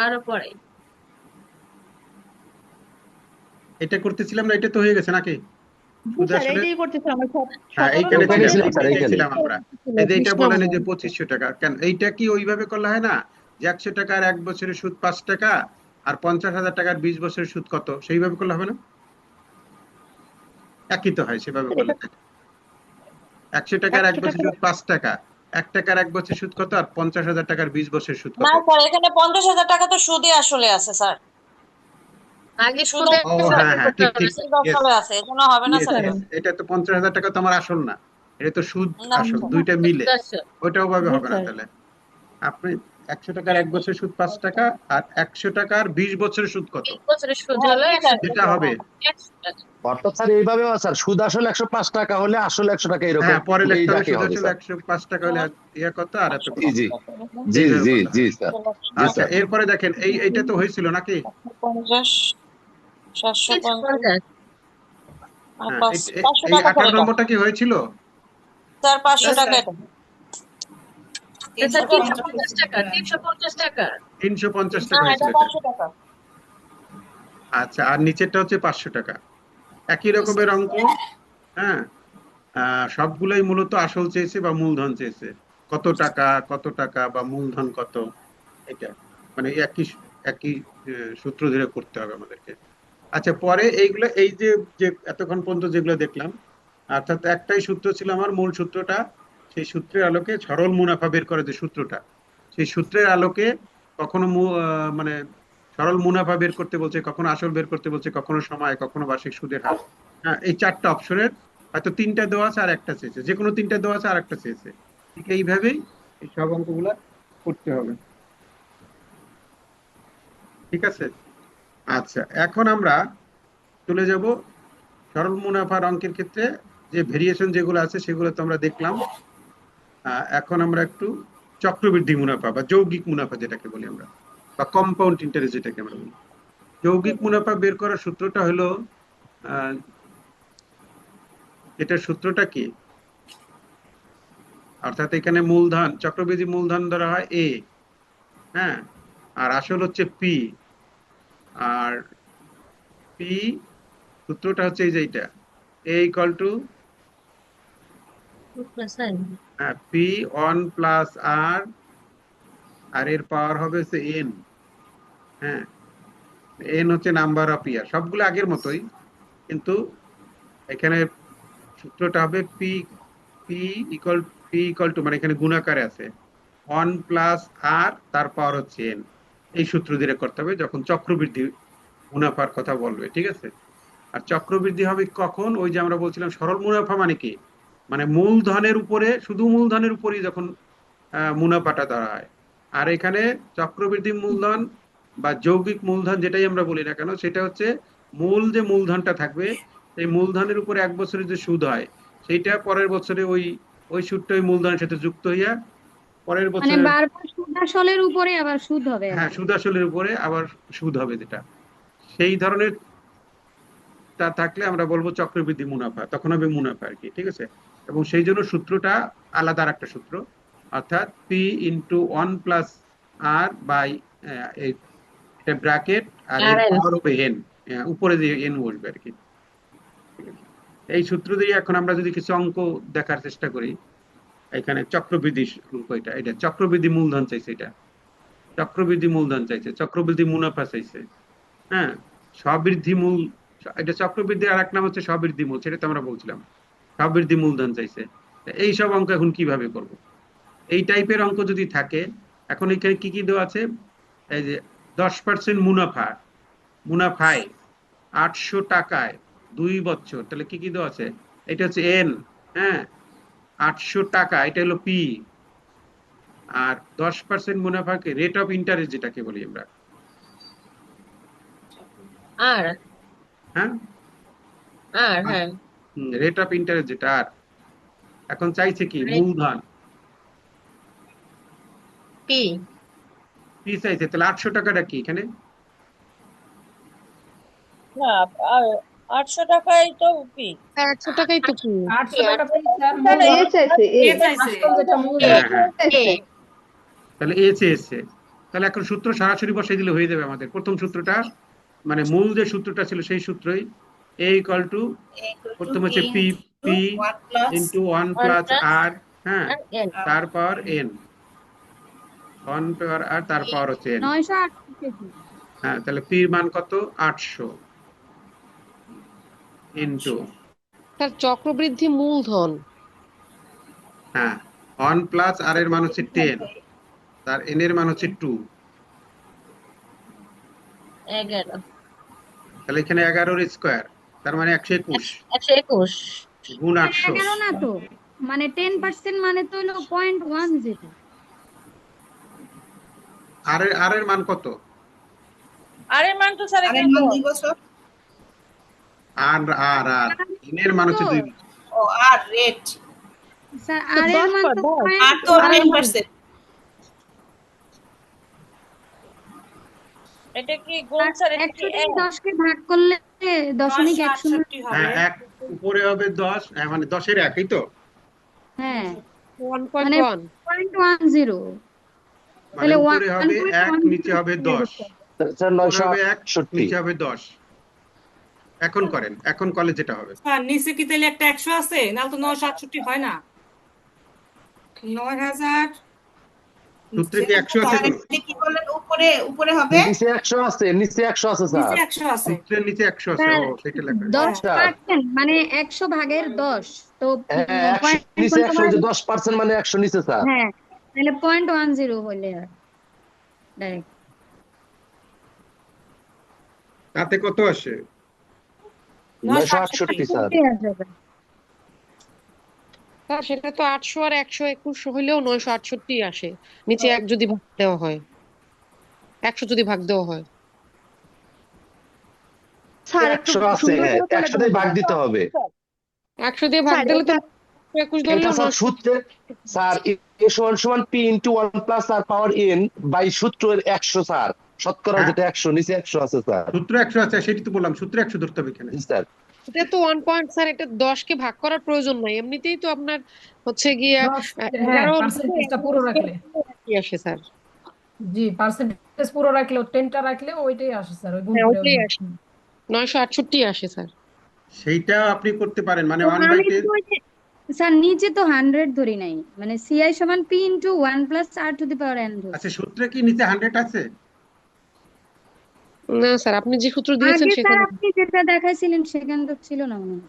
আরো পরে। এটা করতেছিলাম না, এটা তো হয়ে গেছে নাকি? জি সুদ স্যার, আসলে এইটাই করতেছিলাম আমরা, হ্যাঁ সাধারণ এইখানে ওইখানে ছিলাম, উপরের ছিলাম স্যার, এইটাই এইখানে। ছিলাম আমরা। এই যে এইটা 20 বলেন এই যে নম্বর। 2500 টাকা, কেন এইটা কি ওইভাবে করলে হয় না যে 100 টাকার 1 বছরের সুদ 5 টাকা, আর 50,000 টাকার 20 বছরের সুদ কত, সেইভাবে করলে হবে না? একই তো হয় সেভাবে করলে। এটা 100 টাকার 1 বছর 100 টাকা। সুদ 5 টাকা, 1 টাকার 1 বছর সুদ কত, আর 50,000 টাকার 20 বছরের সুদ না কত? স্যার, এখানে 50,000 টাকা তো সুদে আসলে আছে স্যার। আগে সুদ সুদের ও হ্যাঁ হিসাবে হ্যাঁ, করতে ঠিক হবে ঠিক, সুদ ইয়েস আসলে আছে, এজন্য হবে না ইয়েস স্যার এটা। ইয়েস, এটা তো 50,000 টাকা তো আমার আসল না, এটা তো সুদ না আসল, স্যার। দুইটা মিলে। সুদ। ওইটাও ভাবে জি হবে না স্যার। তাহলে। আপনি 100 টাকার 1 বছর সুদ 5 টাকা, আর 100 টাকার 20 বছরের সুদ কত, 20 বছরের সুদ হ্যাঁ হলো ঠিক 100 আছে এটা স্যার, হবে। হ্যাঁ। 100 টাকা। অর্থাৎ স্যার এইভাবেও স্যার সুদ আসলে 105 টাকা হলে আসলে 100 টাকা, এরকম হ্যাঁ পরে এই লিখতে হবে ডাকে সুদ হবে আসলে স্যার। 105 টাকা হলে ইয়া কত আর এত জি কত, জি 150, জি এইভাবে জি বলতে জি হয়। স্যার। জি আচ্ছা স্যার। এরপরে দেখেন এইটা তো হয়েছিল নাকি? 750, 750 50 আর হ্যাঁ 500 এই টাকা স্যার 18 এটা। নম্বরটা কি হয়েছিল? স্যার 500 স্যার টাকা এটা। এটা 350। 350 টাকা, 350 টাকা। 350 টাকা না, এটা হয়েছিল এটা। 500 টাকা। আচ্ছা আর নিচেরটা হচ্ছে 500 টাকা, একই জি স্যার। রকমের অঙ্ক। হ্যাঁ সবগুলোই মূলত আসল চেয়েছে বা মূলধন চেয়েছে, কত টাকা কত টাকা বা মূলধন কত, এটা মানে একই একই সূত্র ধরে করতে হবে আমাদেরকে। আচ্ছা পরে এইগুলো এই যে যে এতক্ষণ পর্যন্ত যেগুলো দেখলাম, অর্থাৎ একটাই সূত্র ছিল আমার মূল সূত্রটা, সেই সূত্রের আলোকে সরল মুনাফা বের করার যে সূত্রটা, সেই সূত্রের আলোকে কখনো মানে সরল মুনাফা বের করতে বলছে, কখনো আসল বের করতে বলছে, কখনো সময়, কখনো বার্ষিক সুদের হার। হ্যাঁ এই চারটা অপশনের হয়তো তিনটা দেওয়া আছে আর একটা চেয়েছে, যে কোনো তিনটা দেওয়া আছে আর একটা চেয়েছে, ঠিক এইভাবেই এই সব অঙ্কগুলা করতে হবে। ঠিক আছে। আচ্ছা এখন আমরা চলে যাব সরল মুনাফার অঙ্কের ক্ষেত্রে, যে ভেরিয়েশন যেগুলো আছে সেগুলো তো আমরা দেখলাম। এখন আমরা একটু চক্রবৃদ্ধি মুনাফা বা যৌগিক মুনাফা যেটাকে বলি আমরা, বা কম্পাউন্ড ইন্টারেস্ট যেটাকে আমরা বলি। যৌগিক মুনাফা বের করার সূত্রটা হলো, আহ, এটার সূত্রটা কি, অর্থাৎ এখানে মূলধন, চক্রবৃদ্ধি মূলধন ধরা হয় এ, হ্যাঁ, আর আসল হচ্ছে পি, আর পি সূত্রটা হচ্ছে এই যে এইটা, A equal to P one plus R, আর এর পাওয়ার হবে হচ্ছে এন। হ্যাঁ এন হচ্ছে নাম্বার অফ ইয়ার, সবগুলো আগের মতোই, কিন্তু এখানে সূত্রটা হবে P, P equal, P equal two মানে এখানে গুণাকারে আছে 1 প্লাস আর, তার পাওয়ার হচ্ছে এন। এই সূত্র দিয়ে করতে হবে যখন চক্রবৃদ্ধি মুনাফার কথা বলবে, ঠিক আছে। আর চক্রবৃদ্ধি হবে কখন, ওই যে আমরা বলছিলাম সরল মুনাফা মানে কি, মানে মূলধনের উপরে, শুধু মূলধনের উপরেই যখন মুনাফাটা ধরা হয়। আর এখানে চক্রবৃদ্ধি মূলধন বা যৌগিক মূলধন যেটাই আমরা বলি না কেন, সেটা হচ্ছে মূল যে মূলধনটা থাকবে, সেই মূলধনের উপরে 1 বছরের যে সুদ হয়, সেইটা পরের বছরে ওই ওই সুদটা ওই মূলধনের সাথে যুক্ত হইয়া পরের মানে বছরের, বারবার সুদ আসলের উপরে আবার সুদ হবে আর হ্যাঁ কি। সুদ আসলের উপরে আবার সুদ হবে, যেটা সেই ধরনের তা থাকলে আমরা বলবো চক্রবৃদ্ধি মুনাফা, তখন হবে মুনাফা আর কি, ঠিক আছে। এবং সেই জন্য সূত্রটা আলাদা আর একটা সূত্র, অর্থাৎ P into 1 plus R by এটা ব্র্যাকেট, আর এর আর এন। পাওয়ার হবে এন, উপরে দিয়ে এন বসবে আর কি, ঠিক আছে? এই সূত্র দিয়ে এখন আমরা যদি কিছু অঙ্ক দেখার চেষ্টা করি, এখানে চক্রবৃদ্ধি অঙ্ক, এটা এটা চক্রবৃদ্ধি মূলধন চাইছে, এটা চক্রবৃদ্ধি মূলধন চাইছে, চক্রবৃদ্ধি মুনাফা চাইছে। হ্যাঁ স্ববৃদ্ধি মূল, এটা চক্রবৃদ্ধির আর এক নাম হচ্ছে স্ববৃদ্ধি মূল, সেটা তো আমরা বলছিলাম, স্ববৃদ্ধি মূলধন চাইছে। এই সব অঙ্ক এখন কিভাবে করব, এই টাইপের অঙ্ক যদি থাকে, এখন এখানে কি কি দেওয়া আছে, এই যে 10% মুনাফা, মুনাফায় 800 টাকায় 2 বছর, তাহলে কি কি দেওয়া আছে, এটা হচ্ছে এন, হ্যাঁ 800 টাকা এটা হলো পি, আর 10% মুনাফাকে রেট অফ ইন্টারেস্ট যেটাকে বলি আমরা, আর হ্যাঁ আর হ্যাঁ। রেট অফ ইন্টারেস্ট যেটা, আর এখন চাইছে কি রেট মূলধন, পি। পি চাইছে, তাহলে 800 টাকাটা কি এখানে, না, আর 800 টাকাই তো পি। 100 টাকাই তো কি। 800 টাকা পিস স্যার, স্যার এ মূলধন চাইছে এ। আসল যেটা এ মূলধন। হ্যাঁ হ্যাঁ, এ চাইছে। তাহলে এ চেয়েছে, তাহলে এখন সূত্র সরাসরি বসাই দিলে হয়ে যাবে আমাদের প্রথম সূত্রটা, মানে মূল যে সূত্রটা ছিল সেই সূত্রই, a ইকুয়াল টু প্রথম হচ্ছে পি পি ইন্টু 1 প্লাস আর, হ্যাঁ, আর n তারপর n, 1 পাওয়ার আর তারপর হচ্ছে n, 968 হ্যাঁ, তাহলে পি মান কত 800 ইন্টু, স্যার চক্রবৃদ্ধি মূলধন হ্যাঁ, 1 প্লাস আর এর মান হচ্ছে 10, তার n এর মান হচ্ছে 2, 11 তাহলে এখানে 11 এর স্কয়ার, তার মানে 121 121 গুণ 800, 11 না তো, মানে 10% মানে তো হলো 0.10। আর এর মান কত? আর এর মান তো স্যার আরের এখানে মান দশ। 2 বছর। আর n এর মান হচ্ছে 2 বছর। ও আর রেট স্যার আর এর মান তো আর তো 10%। এটা কি গুণ স্যার, এটা কি 100 দিয়ে 10 কে ভাগ করলে দশমিক 100। হ্যাঁ, এক উপরে হবে 10, মানে 10 এর একই তো, হ্যাঁ, 1.1 0.10। মানে তাহলে উপরে হবে 1, 1.10 নিচে হবে 10, স্যার উপরে হবে 1, 968 নিচে হবে 10। এখন করেন, এখন কলে যেটা হবে, স্যার নিচে কি তাহলে একটা 100 আছে, নাহলে তো 968 হয় না। 9000 সূত্রে কি 100 আছে কোনো? এটা কি বললেন, উপরে উপরে হবে নিচে 100 আছে, নিচে 100 আছে নিচে স্যার। 100 আছে। সূত্রের নিচে 100 আছে, ও সেটা লেখা আছে। 10% মানে 100 ভাগের 10 তো হ্যাঁ, 100 নিচে 100 যে 10% মানে 100 নিচে স্যার। হ্যাঁ, তাহলে 0.10 হইলে ডাইরেক্ট তাতে কত আসে? 968 স্যার। স্যার সেটা তো 800 আর 121 হইলেও 968 আসে, নিচে 1 যদি ভাগ দেওয়া হয়, 100 যদি ভাগ দেওয়া হয়। স্যার একটু 100 আছে, সুন্দর হ্যাঁ, করে 100 দিয়ে ভাগ দিতে হবে। 100 দিয়ে ভাগ দিলে তো 21 এটা ধরলেও স্যার সূত্রে, স্যার a সমান p into 1 plus R power n by সূত্রের 100 স্যার, শতকরা হ্যাঁ। যেটা 100 নিচে 100 আছে স্যার। সূত্র 100 আছে, সেটাই তো বললাম, সূত্রে 100 ধরতে হবে এখানে। জি স্যার। এটা তো 1 পয়েন্ট স্যার, এটা 10 কে ভাগ করার প্রয়োজন নাই, এমনিতেই তো আপনার হচ্ছে গিয়া 11 পার্সেন্টেজটা পুরো রাখলে, কি আসে স্যার? জি পার্সেন্টেজ পুরো রাখলে 10টা রাখলে ওইটাই আসে স্যার, ওই গুণ হ্যাঁ করে ওইটাই আসে, 968 আসে স্যার। সেইটা আপনি করতে পারেন, মানে তো 1 আমি বাই তো 10। ওই যে স্যার নিচে তো 100 ধরি নাই, মানে CI সমান P into 1 plus R to the power n ধরি। আচ্ছা, সূত্রে কি নিচে 100 আছে? না স্যার, আপনি যে সূত্র দিয়েছেন আগে স্যার সেখানে আপনি যেটা দেখাইছিলেন সেখানে তো ছিল না মনে হয়।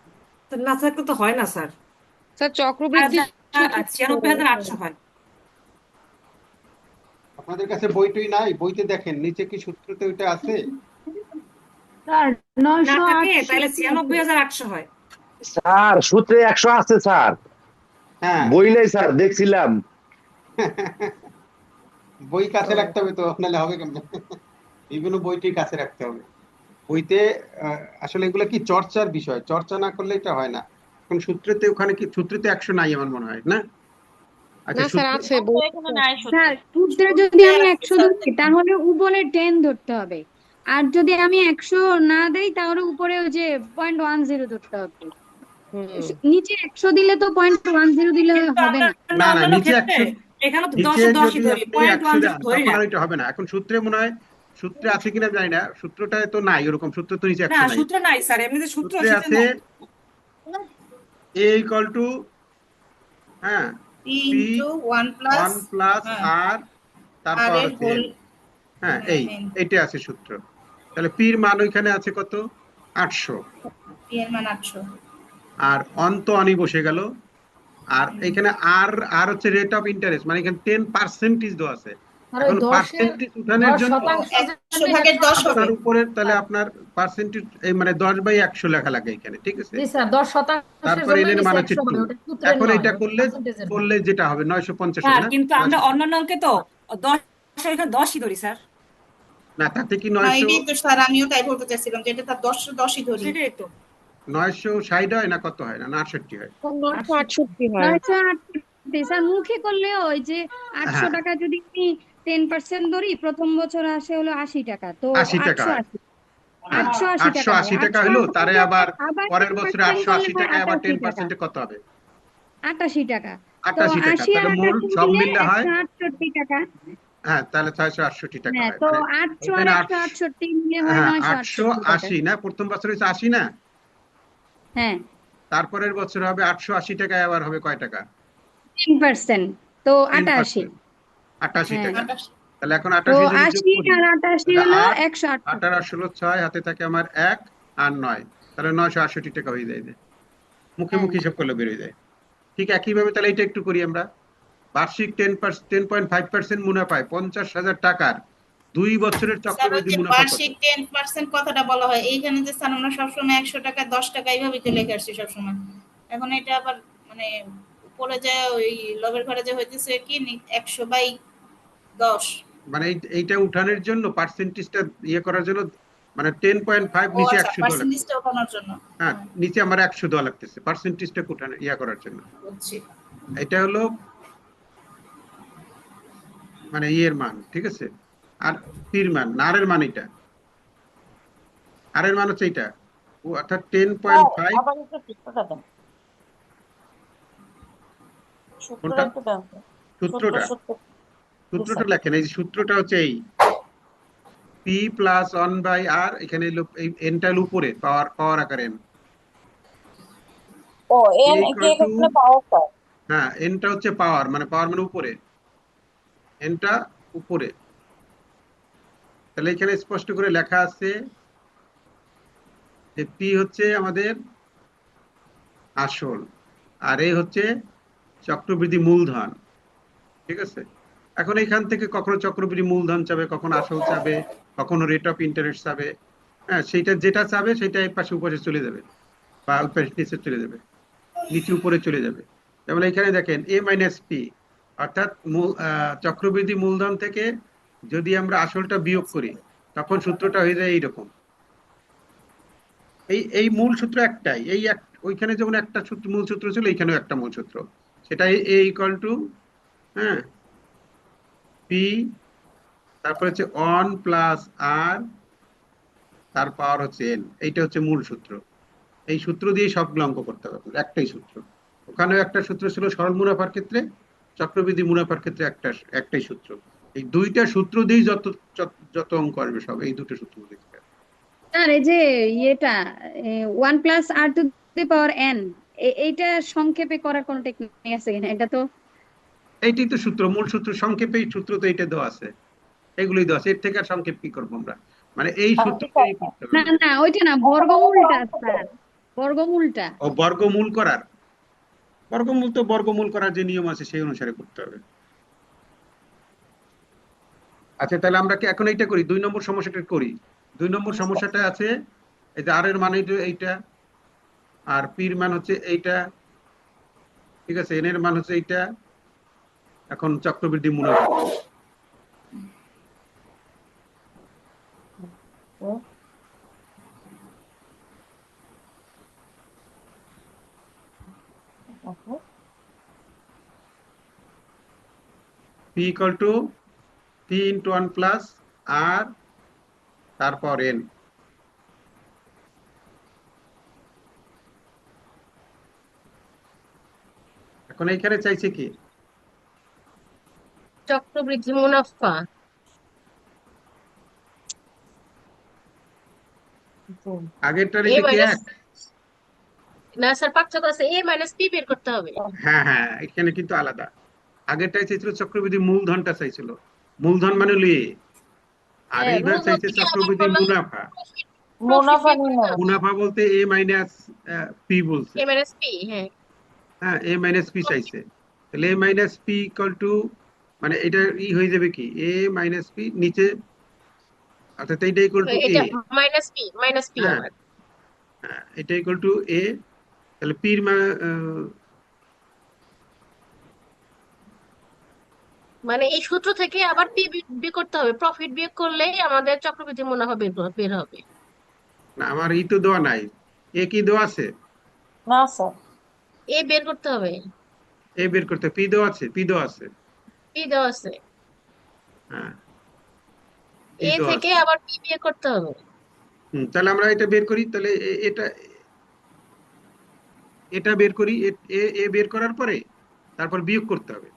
তো না থাকলে তো হয় না স্যার। স্যার চক্রবৃদ্ধি 96800 হয়। আপনাদের কাছে বইটই নাই? বইতে দেখেন নিচে কি সূত্রতে ওইটা আছে? স্যার না 908 থাকে তাহলে 96800 হয়। স্যার সূত্রে 100 আছে স্যার, হ্যাঁ, বই নাই স্যার, দেখছিলাম। বই কাছে রাখতে হবে তো, নাহলে হবে কেমন? বিভিন্ন বইটি কাছে রাখতে হবে। বইতে আসলে এগুলো কি চর্চার বিষয়, চর্চা না করলে এটা হয় না। এখন সূত্রেতে, ওখানে কি সূত্রেতে 100 নাই আমার মনে হয় না? আচ্ছা, না স্যার আছে বই। এখানে নাই স্যার সূত্রে যদি আমি 100 ধরি তাহলে উপরে 10 ধরতে হবে, আর যদি আমি 100 না দেই তাহলে উপরে ওই যে 0.10 ধরতে হবে। নিচে 100 দিলে তো 0.10 দিলে হবে না। না, অন্যান্য নিচে ক্ষেত্রে 100, এখানে তো নিচে 10 যদি 10ই ধরি, আপনি 100 দেন 0.10 ধরি তখন না। আর এটা হবে না। এখন সূত্রে মনে হয়, সূত্রে আছে কিনা জানি না, সূত্রটায় তো নাই ওরকম, সূত্র তো নিচে না 100 নাই। সূত্রে নাই স্যার, এমনিতে সূত্র সূত্রে সেটা আছে নাই। a ইকুয়াল টু, হ্যাঁ, p into 1 plus 1 plus R তারপর আর এর হচ্ছে হোল, n, হ্যাঁ, n। এইটা আছে সূত্র। তাহলে পির মান ওইখানে আছে কত? 800, p এর মান 800। আর অন্ত অনি বসে গেল। আর এখানে আর হচ্ছে রেট অফ ইন্টারেস্ট, মানে এখানে 10% দেওয়া আছে। আর ওই এখন 10 পার্সেন্টেজ উঠানোর জন্য 100 ভাগের 10 হবে। আপনার উপরে তাহলে আপনার পার্সেন্টেজ, এই মানে 10/100 লেখা লাগে এখানে, ঠিক আছে? জি স্যার 10% তারপর জন্য এর মান হচ্ছে 100 হবে, 2। ওটা সূত্রের এখন নয়, এটা ওটা করলে পার্সেন্টেজের। যেটা হবে 950 স্যার হবে না? কিন্তু আমরা অন্যান্য অঙ্কে তো 10 এখানে 10ই ধরি স্যার। না, তাতে কি হ্যাঁ 900, এটাই তো স্যার, আমিও তাই বলতে চাইছিলাম যে এটা তার 10ই ধরি। সেটাই তো। 960 হয় না, কত হয়, না 68 হয়? 968 হয়। 968 স্যার মুখে করলে ওই যে 800 হ্যাঁ, টাকা যদি আমি 10% ধরি, প্রথম বছর আসে হলো 80 টাকা, তো 80 টাকা হয়। 880 টাকা হয়। 880 টাকা হলো, তারে আবার 880 পরের বছরে 10% করলে 880 টাকা, হয় আবার 88 টাকা। 10% কত হবে? 88 টাকা। তো 88 টাকা। 80 আর তাহলে মূল 88 সব মিলে মিললে হয় 168 টাকা। হ্যাঁ, তাহলে 668 টাকা হ্যাঁ, হয়। তো মানে 800 আর এখানে 168 মিলে হয় হ্যাঁ 968 টাকা। 880 না, প্রথম বছর হচ্ছে 80 না, হ্যাঁ, তারপরের বছর হবে 880 টাকায়, আবার হবে কয় টাকা? 10%, তো 88। 10%, 88 হ্যাঁ, টাকা। 28 তাহলে এখন তো 88 যদি যোগ 80 করি, আর 88 তাহলে হলো 8 168। 8 আর 16 6 হাতে থাকে আমার 1 আর 9, তাহলে 968 টাকা হয়ে যায়। মুখে হ্যাঁ, মুখে হিসাব করলে বেরোয় যায়। ঠিক একইভাবে তাহলে এটা একটু করি আমরা। বার্ষিক 10.5% মুনাফায় 50,000 টাকার 2 বছরের স্যার, ওই চক্রবৃদ্ধি যে মুনাফা কত? বার্ষিক 10% কথাটা বলা হয় এইখানে, যে স্যার আমরা সবসময় 100 টাকা 10 টাকা এইভাবে তো লিখে আসছি সবসময়। এখন এটা আবার মানে উপরে যে ওই লবের ঘরে যে হইতেছে কি 100/10। মানে এইটা উঠানোর জন্য পার্সেন্টেজটা ইয়ে করার জন্য, মানে 10.5 ও নিচে আচ্ছা, 100 দেওয়া লাগতেছে। পার্সেন্টেজটা ওঠানোর জন্য। হ্যাঁ, হ্যাঁ, নিচে আমার 100 দেওয়া লাগতেছে পার্সেন্টেজটা উঠানো ইয়া করার জন্য। বুঝছি। এটা হলো মানে ইয়ের মান, ঠিক আছে। আর পির মান, নারের মান এটা, আরের মান হচ্ছে এটা, অর্থাৎ স্যার 10.5। আবার একটু সূত্রটা দেন, সূত্রটা কোনটা? একটু দেন তো। সূত্র সূত্রটা সূত্র জি সূত্রটা স্যার। লেখেন, এই যে সূত্রটা হচ্ছে এই পি প্লাস 1/r, এখানে এই এনটা উপরে পাওয়ার পাওয়ার আকারে n, ও এন কি ইকুয়াল টু, এখানে পাওয়ার স্যার? হ্যাঁ এনটা হচ্ছে পাওয়ার, মানে পাওয়ার মানে উপরে, এনটা উপরে। তাহলে এখানে স্পষ্ট করে লেখা আছে যে পি হচ্ছে আমাদের আসল, আর এ হচ্ছে চক্রবৃদ্ধি মূলধন, ঠিক আছে। এখন এখান থেকে কখনো চক্রবৃদ্ধি মূলধন চাবে, কখনো আসল চাবে, কখনো রেট অফ ইন্টারেস্ট চাবে। হ্যাঁ, সেইটা যেটা চাবে সেটা এই পাশে উপরে চলে যাবে, বা ওই পাশে নিচে চলে যাবে, নিচে উপরে চলে যাবে। যেমন এখানে দেখেন এ মাইনাস পি, অর্থাৎ চক্রবৃদ্ধি মূলধন থেকে যদি আমরা আসলটা বিয়োগ করি, তখন সূত্রটা হয়ে যায় এইরকম। এই এই মূল সূত্র একটাই, ওইখানে যেমন একটা সূত্র মূল সূত্র ছিল, এইখানেও একটা মূল সূত্র, সেটাই এ ইকুয়াল টু, হ্যাঁ, পি, তারপর হচ্ছে অন প্লাস আর, তার পাওয়ার হচ্ছে এন। এইটা হচ্ছে মূল সূত্র। এই সূত্র দিয়ে সবগুলো অঙ্ক করতে হবে আপনার, একটাই সূত্র। ওখানেও একটা সূত্র ছিল সরল মুনাফার ক্ষেত্রে, চক্রবৃদ্ধি মুনাফার ক্ষেত্রে একটাই সূত্র। এই দুইটা সূত্র দিয়েই যত যত যত অঙ্ক আসবে সব এই দুটো সূত্র দিয়ে। আর এই যে ইয়েটা 1+r⁴n, এইটা সংক্ষেপে করার কোনো টেকনিক আছে কিনা? এটা তো এইটাই তো সূত্র, মূল সূত্র, সংক্ষেপে এই সূত্র তো এইটা দেওয়া আছে, এগুলোই দেওয়া আছে, এর থেকে আর সংক্ষেপ কি করবো আমরা, মানে এই সূত্র ঠিক দিয়েই আছে। করতে হবে না, আমাদের। না, ওইটা না, বর্গমূলটা স্যার, বর্গমূলটা। ও বর্গমূল করার, বর্গমূল তো বর্গমূল করার যে নিয়ম আছে সেই অনুসারে করতে হবে। আচ্ছা, তাহলে আমরা কি এখন এইটা করি, 2 নম্বর সমস্যাটা করি। 2 নম্বর সমস্যাটা আছে, এই যে আর এর মান এইটা, আর পির মান হচ্ছে এইটা, ঠিক আছে, এন এর মান হচ্ছে এইটা। এখন চক্রবৃদ্ধি মুনাফা কত? P equal to P into 1 plus R, তারপর এন। এখন এইখানে চাইছে কি? চক্রবৃদ্ধি মুনাফা। আগেরটার এ এটা কি মাইনাস, এক? না স্যার পার্থক্য আছে, এ মাইনাস পি বের করতে হবে। হ্যাঁ হ্যাঁ, এখানে কিন্তু আলাদা। আগেরটাই চাইছিল চক্রবৃদ্ধি মূলধনটা চাইছিল, মূলধন মানে হলো এ, আর হ্যাঁ, এইবার মূলধন চাইছে থেকে আবার চক্রবৃদ্ধি বললো মুনাফা। প্রফিট, প্রফিট মুনাফা বের করতে নির্ণয়। হবে। মুনাফা বলতে এ মাইনাস পি বলছে। এ মাইনাস পি, হ্যাঁ। হ্যাঁ, এ মাইনাস পি চাইছে। তাহলে এ মাইনাস পি ইকুয়াল টু, মানে এটা হয়ে যাবে কি, এ মাইনাস পি নিচে, অর্থাৎ এইটা ইকুয়াল টু এ। এটা মাইনাস পি হ্যাঁ আবার। হ্যাঁ, এটা ইকুয়াল টু এ। তাহলে পির মানে এই সূত্র থেকে আবার পি বিয়োগ করতে হবে, প্রফিট বিয়োগ করলেই আমাদের চক্রবৃদ্ধি মুনাফা বের হবে। না, আমার ই তো দেওয়া নাই, এ কি দেওয়া আছে? না স্যার। এ বের করতে হবে, এ বের করতে, পি দেওয়া আছে, পি দেওয়া আছে। পি দেওয়া আছে, হ্যাঁ, পি এ দেওয়া থেকে আছে। আবার পি বিয়োগ করতে হবে। তাহলে আমরা এটা বের করি, তাহলে এটা এটা বের করি, এ বের করার পরে তারপর বিয়োগ করতে হবে।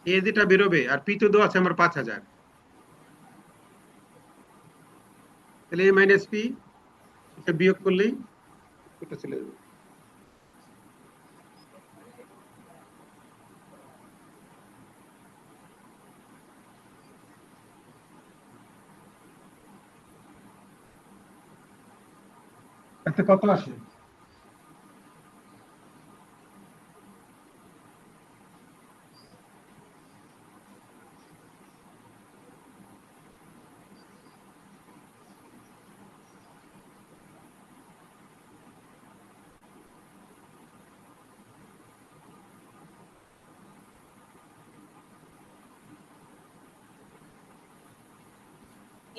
এ যেটা বেরোবে আর পি তো দেওয়া আছে আমার 5,000, তাহলে এ মাইনাস পি, এটা বিয়োগ করলেই এটা চলে যাবে। এতে কত আসে?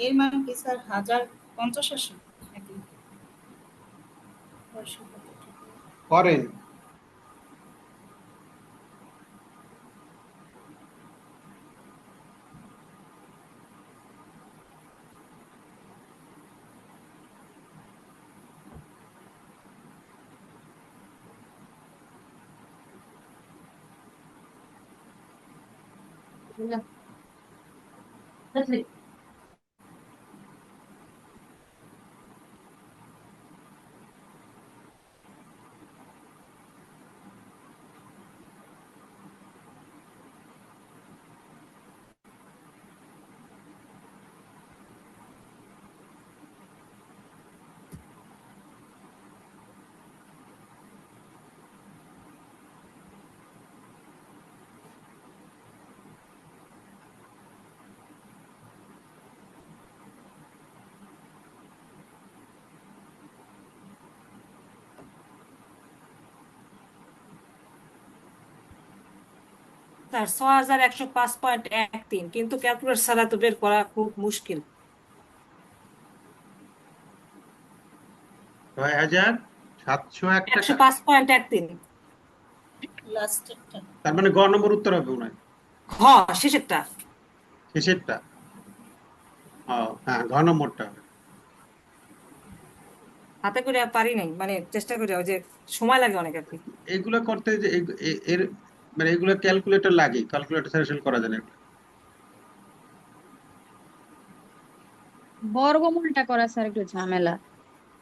এর মান কি স্যার 1050 আসে নাকি? করেন স্যার 6,105.13, কিন্তু ক্যালকুলেটর ছাড়া তো বের করা খুব মুশকিল। 6,701 টাকা। 105.13। লাস্টেরটা। তার মানে গ নম্বর উত্তর হবে মনে হয়, শেষেরটা। শেষেরটা। হ্যাঁ, ঘ নম্বরটা হবে। হাতে করে পারি নাই, মানে চেষ্টা করি, ওই যে সময় লাগে অনেক আর কি। এগুলো করতে যে এর মানে এগুলো ক্যালকুলেটর লাগে, ক্যালকুলেটর ছাড়া আসলে করা যায় না এগুলো। বর্গমূলটা করা স্যার একটু ঝামেলা।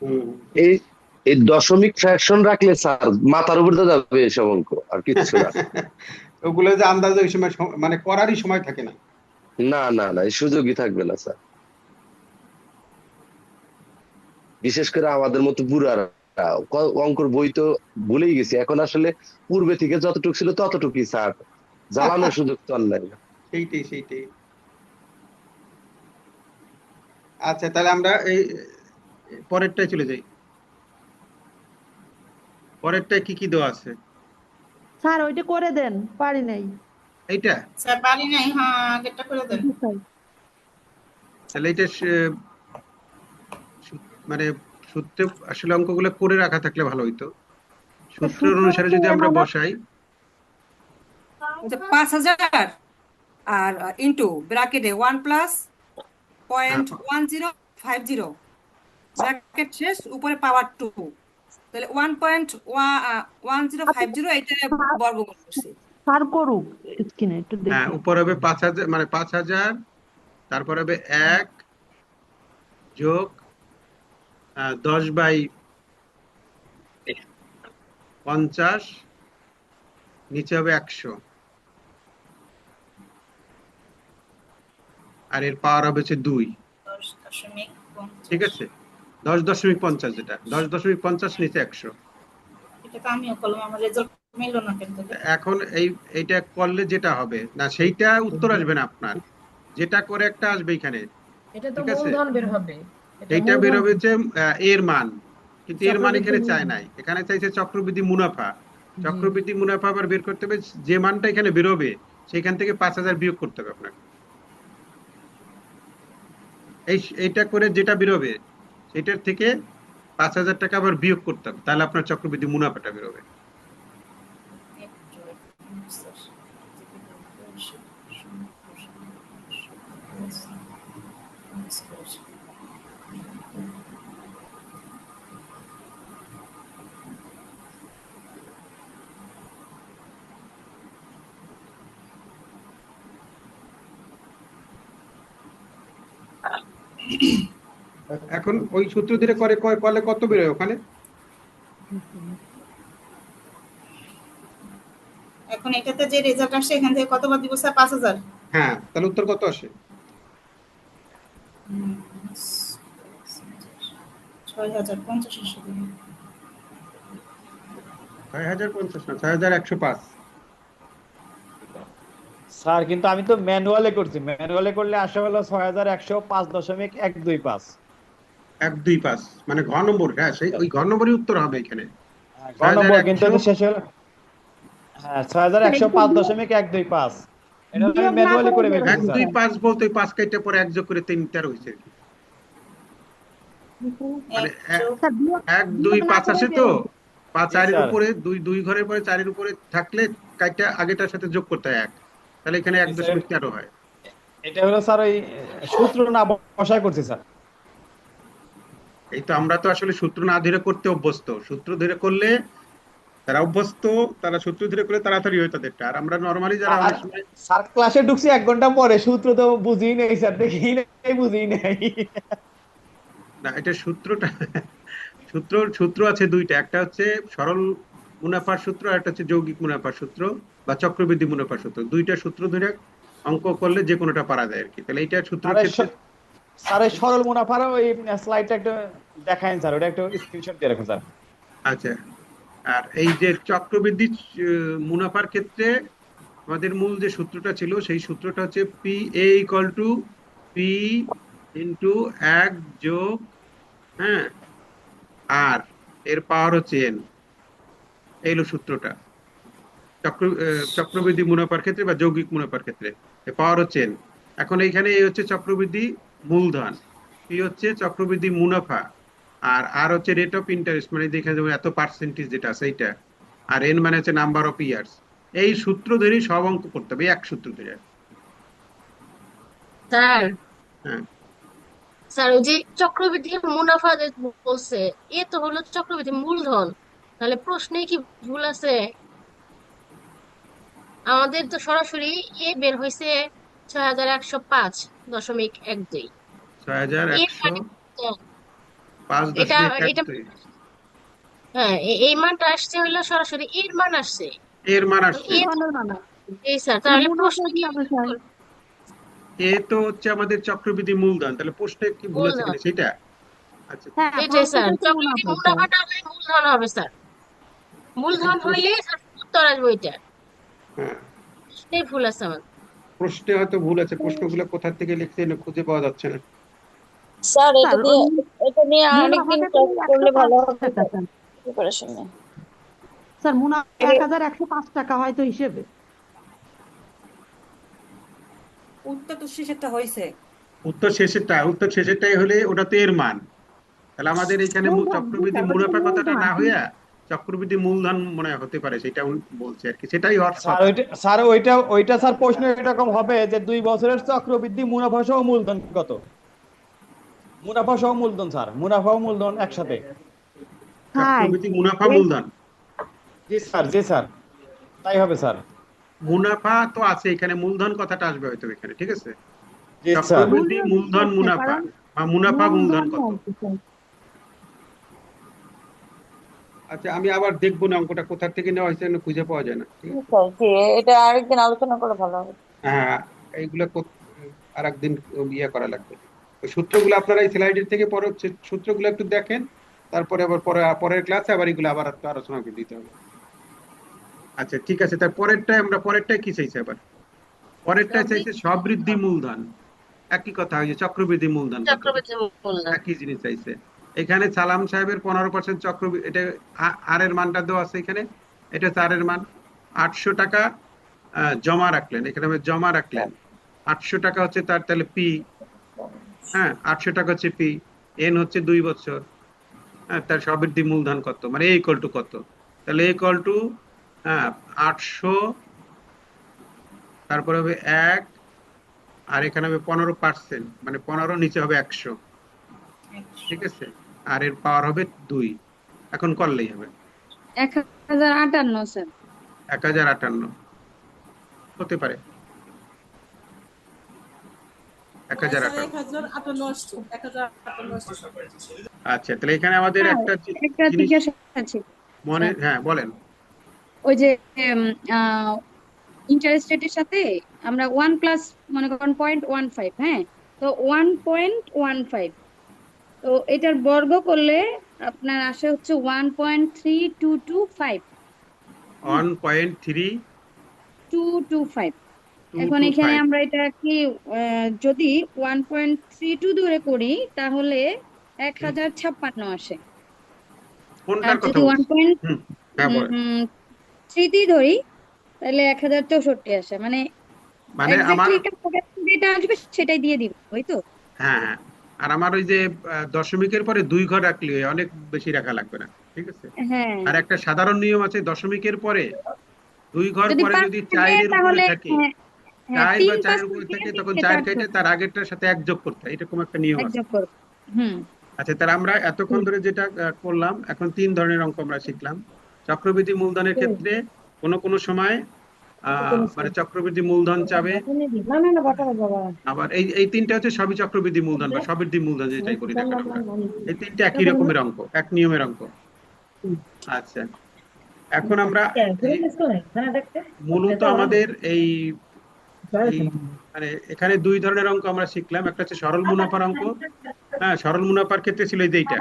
হুম। এই এই দশমিক ফ্র্যাকশন রাখলে স্যার মাথার উপর দিয়ে যাবে এসব অঙ্ক, আর কিচ্ছু না। ওগুলো যে আন্দাজে ওই সময় মানে করারই সময় থাকে না। না না না, এই সুযোগই থাকবে না স্যার, বিশেষ করে আমাদের মতো বুড়ারা। অঙ্কর বই তো ভুলেই গেছি এখন, আসলে পূর্বে থেকে যতটুকু ছিল ততটুকুই স্যার, জ্বালানোর সুযোগ তো আর নাই। সেইটাই সেইটাই। আচ্ছা, তাহলে আমরা এই পরেরটায় চলে যাই। পরেরটায় কি কি দেওয়া আছে? স্যার ওইটা করে দেন, পারি নাই। এইটা স্যার পারি নাই, হ্যাঁ আগেরটা করে দেন। জি স্যার। তাহলে এটা মানে সূত্রে আসলে অঙ্কগুলো করে রাখা থাকলে ভালো হইতো। সূত্রের সূত্র অনুসারে হচ্ছে যদি আমরা এভাবে। বসাই, ওই যে 5,000 আর ইন্টু ব্র্যাকেটে 1+0.1050, ব্র্যাকেট শেষ, উপরে পাওয়ার 2, তাহলে 1.1050 এটা বর্গমূল করছি। স্যার করুক স্ক্রিনে একটু হ্যাঁ, দেখি। উপর হবে 5,000, মানে 5,000, তারপর হবে 1 যোগ 10/50, নিচে হবে 100, আর এর পাওয়ার হবে হচ্ছে 2। 10.50। ঠিক আছে, 10.50, যেটা 10.50 নিচে 100। এটা তো আমিও করলাম, আমার রেজাল্ট মিললো না কিন্তু। এখন এইটা করলে যেটা হবে না, সেইটা উত্তর আসবে না আপনার, যেটা করে একটা আসবে এখানে। এটা তো ঠিক আছে, মূলধন বের হবে, এটা এইটা মূলধন বেরোবে যে এর মান, কিন্তু এর মান চক্রবৃদ্ধি এখানে চায় মূলধন। নাই, এখানে চাইছে চক্রবৃদ্ধি মুনাফা। জি। চক্রবৃদ্ধি মুনাফা আবার বের করতে হবে, যে মানটা এখানে বেরোবে সেখান থেকে 5,000 বিয়োগ করতে হবে আপনাকে। এইটা করে যেটা বেরোবে সেটার থেকে 5,000 টাকা আবার বিয়োগ করতে হবে, তাহলে আপনার চক্রবৃদ্ধি মুনাফাটা বেরোবে। এখন ওই সূত্র ধরে করলে কত বেরোয় ওখানে? এখন এটাতে যে রেজাল্ট আসছে এখান থেকে কতবার দিব স্যার? 5,000। হ্যাঁ, তাহলে উত্তর কত আসে? 6,050 আসে। 6,050 না, 6,105। স্যার কিন্তু আমি তো ম্যানুয়ালে করছি, ম্যানুয়ালে করলে আসা হলো 6,105.125। 125 মানে ঘ নম্বর। হ্যাঁ, সেই ওই ঘ নম্বরই উত্তর হবে এখানে। গ নম্বর কিন্তু 6,100। এটা শেষ হলো, হ্যাঁ 6,105.125। এটা আমি বিয়োগ না ম্যানুয়ালি করে করে বের বের করছি এক হয়েছে স্যার। দুই স্যার। পাঁচ বলতে ওই 5 কেটে পরে 1 যোগ করে 3 হয়েছে আর কি। মানে স্যার বিয়োগ 1 2 বিয়োগ না 5 করে আসে বের তো, হয়েছে। 5 জি 4-এর স্যার, উপরে 2 ঘরের পরে 4-এর উপরে থাকলে কাইটা আগেটার সাথে যোগ করতে হয় 1, তাহলে এখানে জি স্যার, 1.13 হয়। এটা হলো স্যার ওই সূত্র না বসায় করছি স্যার। এই তো আমরা তো আসলে সূত্র না ধরে করতে অভ্যস্ত, সূত্র ধরে করলে তারা অভ্যস্ত, তারা সূত্র ধরে করলে তাড়াতাড়ি হয় তাদেরটা। আর আমরা নরমালি যারা স্যার অনেক সময় স্যার ক্লাসে ঢুকছি 1 ঘন্টা পরে, সূত্র তো বুঝিই নেই স্যার, দেখি নাই বুঝিই নাই। না, এটা সূত্রটা সূত্র আছে দুইটা, একটা হচ্ছে সরল মুনাফার সূত্র আর একটা হচ্ছে যৌগিক মুনাফার সূত্র বা চক্রবৃদ্ধি মুনাফার সূত্র। দুইটা সূত্র ধরে অঙ্ক করলে যে কোনোটা পারা যায় আর কি। তাহলে এইটা সূত্রের স্যার ক্ষেত্রে স্যার এই সরল মুনাফার ওই স্লাইডটা একটু দেখায়েন স্যার, ওটা একটু স্ক্রিনশট দিয়ে রাখুন স্যার। আচ্ছা। আর এই যে চক্রবৃদ্ধি মুনাফার ক্ষেত্রে আমাদের মূল যে সূত্রটা ছিল সেই সূত্রটা হচ্ছে P A equal to P into 1 যোগ, হ্যাঁ, আর এর পাওয়ার হচ্ছে এন। এই হলো সূত্রটা চক্রবৃদ্ধি মুনাফার ক্ষেত্রে বা যৌগিক মুনাফার ক্ষেত্রে। পাওয়ার হচ্ছে এন। এখন এইখানে এই হচ্ছে চক্রবৃদ্ধি মূলধন, পি হচ্ছে চক্রবৃদ্ধি মুনাফা, আর হচ্ছে রেট অফ ইন্টারেস্ট, মানে দেখে যেমন এত পার্সেন্টেজ যেটা আছে এইটা, আর এন মানে হচ্ছে নাম্বার অফ ইয়ার্স। এই সূত্র ধরেই সব অঙ্ক করতে হবে, এক সূত্র ধরে। স্যার, হ্যাঁ, স্যার ওই যে চক্রবৃদ্ধি মুনাফা যে বলছে, এ তো হলো চক্রবৃদ্ধি মূলধন, তাহলে প্রশ্নে কি ভুল আছে? আমাদের তো সরাসরি এ বের হয়েছে 6,105.12। এর 6,105.12। মানে এটা এটা হ্যাঁ, এই মানটা আসছে হলো সরাসরি এর মান আসছে। এর মান তো আসছে। এ তো মূলধনের মানে এই স্যার, তাহলে তাহলে প্রশ্ন মুনাফা কি কি হবে স্যার? এ তো হচ্ছে আমাদের চক্রবৃদ্ধি মূলধন, তাহলে প্রশ্নে কি ভুল আছে মূলধন? কিনা সেটা। আচ্ছা, হ্যাঁ, এটাই প্রশ্নটা স্যার, হচ্ছে চক্রবৃদ্ধি মুনাফা স্যার। মুনাফাটা হলে মূলধন হবে স্যার। এখন মূলধন হইলে স্যার উত্তর আসবে ওইটা। হ্যাঁ, প্রশ্নেই ভুল আছে আমার। প্রশ্নে হয়তো ভুল আছে, প্রশ্নগুলো কোথা থেকে লিখছে না খুঁজে পাওয়া যাচ্ছে না। স্যার স্যার ওই এটা নিয়ে আরেকদিন মুনাফাতে তো ক্লাস করলে ভালো 105 হবে টাকা স্যার। প্রিপারেশন নিয়ে। স্যার মুনাফা 1,105 টাকা হয়তো হিসেবে। উত্তর তো শেষেরটা হয়েছে। উত্তর শেষেরটাই হলে ওটা তো এর মান। তাহলে আমাদের এখানে মূলধন, জি চক্রবৃদ্ধি স্যার, ওটা তো মুনাফা কথাটা মূলধন। না হইয়া চক্রবৃদ্ধি মূলধন মনে হয় হতে পারে, সেটা বলছে আর কি, সেটাই হওয়ার স্যার কথা। ওইটা স্যার প্রশ্ন এরকম হবে যে 2 বছরের চক্রবৃদ্ধি মুনাফা সহ মূলধন কত? মুনাফা সহ মূলধন স্যার, মুনাফা ও মূলধন একসাথে। হাই, চক্রবৃদ্ধি মুনাফা এই মূলধন, জি স্যার, জি স্যার, তাই হবে স্যার। মুনাফা তো আছে এখানে, মূলধন কথাটা আসবে হয়তো এখানে, ঠিক আছে। জি স্যার। চক্রবৃদ্ধি মূলধন মূলধন হচ্ছে মুনাফা কারণ বা মুনাফা মূলধন মূলধন কত। আছে স্যার। আচ্ছা, আমি আবার দেখবো না অঙ্কটা কোথা থেকে নেওয়া হয়েছে, খুঁজে পাওয়া যায় না, ঠিক আছে। স্যার জি, এটা আরেকদিন আলোচনা করে ভালো হবে। হ্যাঁ, এইগুলো আর একদিন ইয়ে করা লাগবে। ওই সূত্রগুলো আপনারা এই স্লাইডের থেকে পরে সূত্রগুলো একটু দেখেন, তারপরে আবার পরের ক্লাসে আবার এগুলো আবার একটু আলোচনা করে দিতে হবে। আচ্ছা, ঠিক আছে। তার পরেরটায় কি চাইছে আবার? পরেরটায় চাইছে সবৃদ্ধি মূলধন। একই কথা, ওই যে চক্রবৃদ্ধি মূলধন কত, চক্রবৃদ্ধি মূলধন। একই জিনিস চাইছে। এখানে সালাম সাহেবের 15% চক্রবৃদ্ধি, এটা আর এর মানটা দেওয়া আছে এখানে, এটা হচ্ছে আর এর মান। 800 টাকা জমা রাখলেন, এখানে জমা রাখলেন 800 টাকা হচ্ছে তার, তাহলে পি। হ্যাঁ, 800 টাকা হচ্ছে পি। এন হচ্ছে 2 বছর। হ্যাঁ, তার সবৃদ্ধি মূলধন কত, মানে এ ইকুয়াল টু কত? তাহলে এ ইকুয়াল টু 800, তারপরে হবে 1, আর এখানে হবে 15%, মানে 15 নিচে হবে 100, ঠিক আছে। আর এর পাওয়ার হবে 2। এখন করলেই হবে 1,058 স্যার। 1058 হতে পারে। 1058। আচ্ছা, তাহলে এখানে আমাদের স্যার একটা একটা জিনিস জিজ্ঞাসা আছে মনে, স্যার। হ্যাঁ বলেন। ওই যে ইন্টারেস্ট রেটের সাথে আমরা 1 প্লাস মনে করেন 0.15, হ্যাঁ, তো 1.15, তো এটার বর্গ করলে আপনার আসে হচ্ছে 1.3225। 1.3225। এখন এখানে আমরা এটা কি যদি 1.32 ধরে করি তাহলে 1056 আসে। আর কোনটার কথা যদি ওয়ান বলছি? পয়েন্ট হ্যাঁ বলেন। থ্রি ধরি তাহলে 1064 আসে। মানে মানে আমার, এক্স্যাক্টলি যেটা আসবে সেটাই দিয়ে দিব, ওই তো? হ্যাঁ হ্যাঁ, আর আমার ওই যে দশমিকের পরে 2 ঘর রাখলে হয়, অনেক বেশি রাখা লাগবে না, ঠিক আছে। হ্যাঁ, আর একটা সাধারণ নিয়ম আছে, দশমিকের পরে 2 ঘর যদি পরে 5 যদি থাকে 4 এর উপরে তাহলে থাকে, হ্যাঁ, হ্যাঁ 4 বা 4 এর 3 5 উপরে থেকে থাকে, তখন তিনটে 4 চার কেটে যোগ তার আগেরটার সাথে 1 যোগ করতে হয়, এরকম একটা নিয়ম এক আছে। যোগ করব। হুম। আচ্ছা, তাহলে আমরা এতক্ষণ ধরে যেটা করলাম, এখন 3 ধরনের অঙ্ক আমরা শিখলাম। চক্রবৃদ্ধি মূলধনের ক্ষেত্রে কোনো সময় মানে চক্রবৃদ্ধি মূলধন চাবে। আবার এই তিনটা হচ্ছে সবই চক্রবৃদ্ধি মূলধন বা সবৃদ্ধি মূলধন, যেটাই করি না কেন আমরা, এই তিনটা একই রকমের অঙ্ক, এক নিয়মের অঙ্ক। আচ্ছা, এখন আমরা মূলত আমাদের এই এই মানে এখানে 2 ধরনের অঙ্ক আমরা শিখলাম। একটা হচ্ছে সরল মুনাফার অঙ্ক। হ্যাঁ, সরল মুনাফার ক্ষেত্রে ছিল এই যে এইটা,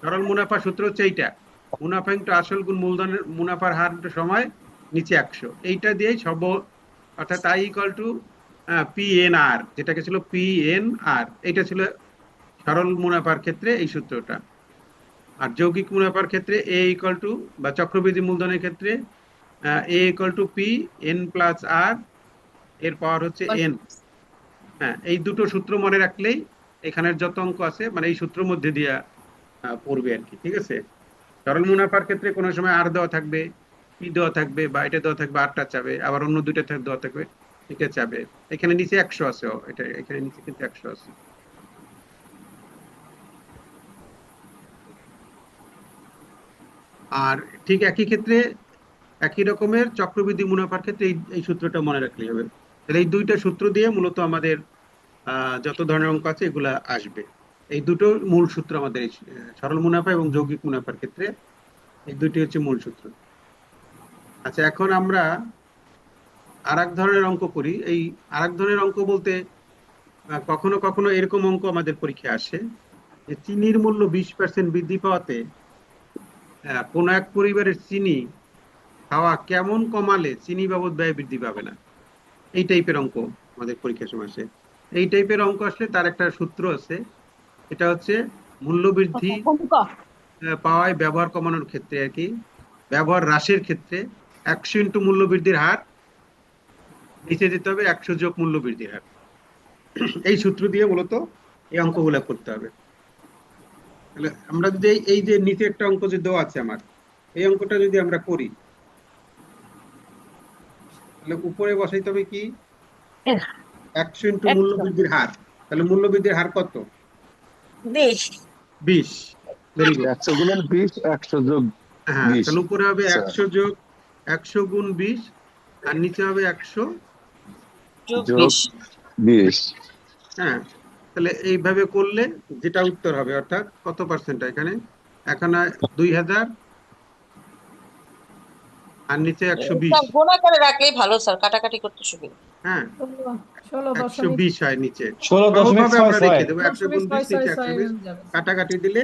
সরল মুনাফার সূত্র হচ্ছে এইটা, মুনাফা ইনটু আসল গুণ মূলধনের মুনাফার হার সময় নিচে 100, এইটা দিয়েই সব, অর্থাৎ আই ইকুয়াল টু PNR, যেটাকে ছিল PNR, এটা ছিল সরল মুনাফার ক্ষেত্রে এই সূত্রটা। আর যৌগিক মুনাফার ক্ষেত্রে এ ইকুয়াল টু, বা চক্রবৃদ্ধি মূলধনের ক্ষেত্রে এ ইকুয়াল টু PN+R, এর পাওয়ার হচ্ছে N। হ্যাঁ, এই দুটো সূত্র মনে রাখলেই এখানের যত অঙ্ক আছে মানে এই সূত্রের মধ্যে দিয়ে পড়বে আর কি, ঠিক আছে। সরল মুনাফার ক্ষেত্রে কোনো সময় আর দেওয়া থাকবে, পি দেওয়া থাকবে, বা এটা দেওয়া থাকবে, আরটা চাবে, আবার অন্য দুইটা দেওয়া থাকবে, এটা চাবে। এখানে নিচে 100 আছে, এটা এখানে নিচে কিন্তু 100 আছে। আর ঠিক একই ক্ষেত্রে, একই রকমের চক্রবৃদ্ধি মুনাফার ক্ষেত্রে এই সূত্রটা মনে রাখলেই হবে। তাহলে এই দুইটা সূত্র দিয়ে মূলত আমাদের যত ধরনের অঙ্ক আছে এগুলা আসবে। এই দুটো মূল সূত্র আমাদের এই সরল মুনাফা এবং যৌগিক মুনাফার ক্ষেত্রে, এই দুটি হচ্ছে মূল সূত্র। আচ্ছা, এখন আমরা আরেক ধরনের অঙ্ক করি। এই আরেক ধরনের অঙ্ক বলতে কখনো কখনো এরকম অঙ্ক আমাদের পরীক্ষায় আসে যে চিনির মূল্য 20% বৃদ্ধি পাওয়াতে কোন এক পরিবারের চিনি খাওয়া কেমন কমালে চিনি বাবদ ব্যয় বৃদ্ধি পাবে না। এই টাইপের অঙ্ক আমাদের পরীক্ষার সময় আসে। এই টাইপের অঙ্ক আসলে তার একটা সূত্র আছে, এটা হচ্ছে মূল্যবৃদ্ধি পাওয়ায় ব্যবহার কমানোর ক্ষেত্রে আর কি, ব্যবহার হ্রাসের ক্ষেত্রে 100 ইন্টু মূল্য বৃদ্ধির হার, নিচে দিতে হবে 100 যোগ মূল্য বৃদ্ধির হার। এই সূত্র দিয়ে মূলত এই অঙ্কগুলো করতে হবে। তাহলে আমরা যদি এই যে নিচে একটা অঙ্ক যে দেওয়া আছে আমার, এই অঙ্কটা যদি আমরা করি, তাহলে উপরে বসাইতে হবে কি 100 ইন্টু মূল্য বৃদ্ধির হার। তাহলে মূল্য বৃদ্ধির হার কত? 20। Very good. 100 গুণন 20, 100 যোগ হ্যাঁ, 20। তাহলে উপরে হবে আচ্ছা। 100 যোগ 100 গুণ 20, আর নিচে হবে 100 যোগ 20। হ্যাঁ, তাহলে এইভাবে করলে যেটা উত্তর হবে, অর্থাৎ কত পার্সেন্ট এখানে, এখানে 2000 আর নিচে 120। গোনা করে রাখলেই ভালো স্যার, কাটাকাটি করতে সুবিধা। হ্যাঁ, 16.6 120 হয় নিচে। 16.6 সহজভাবে আমরা রেখে দেবো 100 গুণ 20, নিচে 16.6 120, যাবে। কাটাকাটি দিলে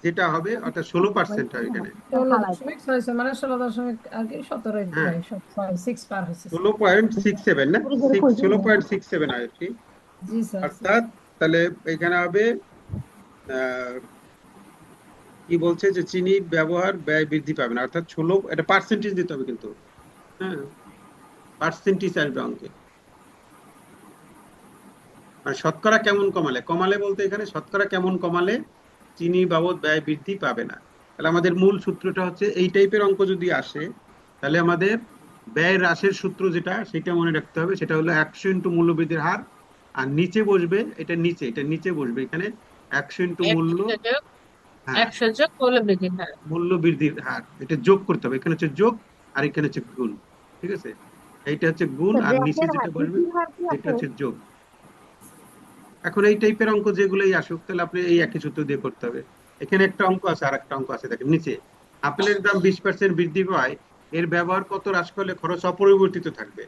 যেটা হবে অর্থাৎ 16% হয় এখানে। 16.6 মানে 16 আর কি 17 হ্যাঁ, 6 পার হয়েছে। 16.67 না, 16.67 হয় আর কি। জি স্যার। অর্থাৎ তাহলে এখানে হবে কি বলছে যে চিনির ব্যবহার ব্যয় বৃদ্ধি পাবে না, অর্থাৎ 16, এটা পার্সেন্টেজ দিতে হবে কিন্তু। হ্যাঁ, পার্সেন্টেজ আসবে অঙ্কে। আর শতকরা কেমন কমালে বলতে এখানে শতকরা কেমন কমালে চিনি বাবদ ব্যয় বৃদ্ধি পাবে না। তাহলে আমাদের মূল সূত্রটা হচ্ছে, এই টাইপের অঙ্ক যদি আসে তাহলে আমাদের ব্যয় হ্রাসের সূত্র যেটা, সেটা মনে রাখতে হবে। সেটা হলো 100 ইন্টু মূল্য বৃদ্ধির হার, আর নিচে বসবে এটা নিচে বসবে এখানে 100 ইন্টু মূল্য, হ্যাঁ 100 যোগ মূল্য বৃদ্ধির হার। মূল্য বৃদ্ধির হার, এটা যোগ করতে হবে। এখানে হচ্ছে যোগ আর এখানে হচ্ছে গুণ, ঠিক আছে। এইটা হচ্ছে গুণ, আর নিচে যেটা বসবে এটা হচ্ছে যোগ। এখন এই টাইপের অঙ্ক যেগুলোই আসুক তাহলে আপনি এই একই সূত্র দিয়ে করতে হবে। এখানে একটা অঙ্ক আছে, আর একটা অঙ্ক আছে, দেখেন নিচে আপেলের দাম 20% বৃদ্ধি পায়, এর ব্যবহার কত হ্রাস করলে খরচ অপরিবর্তিত থাকবে।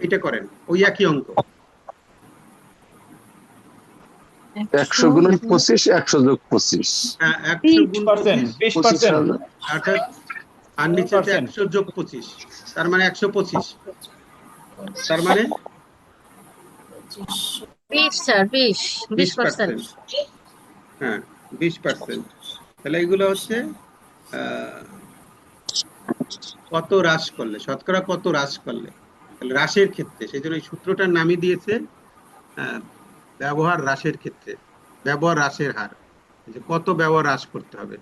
এটা করেন, ওই একই অঙ্ক। 100 গুণন 25, 100 যোগ 25। হ্যাঁ, 100 গুণ 25, 20%। অর্থাৎ আর নিচে হচ্ছে 100 যোগ 25, তার মানে 125, তার মানে 20 স্যার, 20 20%। 20%। হ্যাঁ, 20%। তাহলে এগুলো হচ্ছে আহ, কত হ্রাস করলে, শতকরা কত হ্রাস করলে, তাহলে হ্রাসের ক্ষেত্রে, সেই জন্য এই সূত্রটার নামই দিয়েছে আহ, ব্যবহার হ্রাসের ক্ষেত্রে, ব্যবহার হ্রাসের হার। এই যে কত ব্যবহার হ্রাস করতে হবে,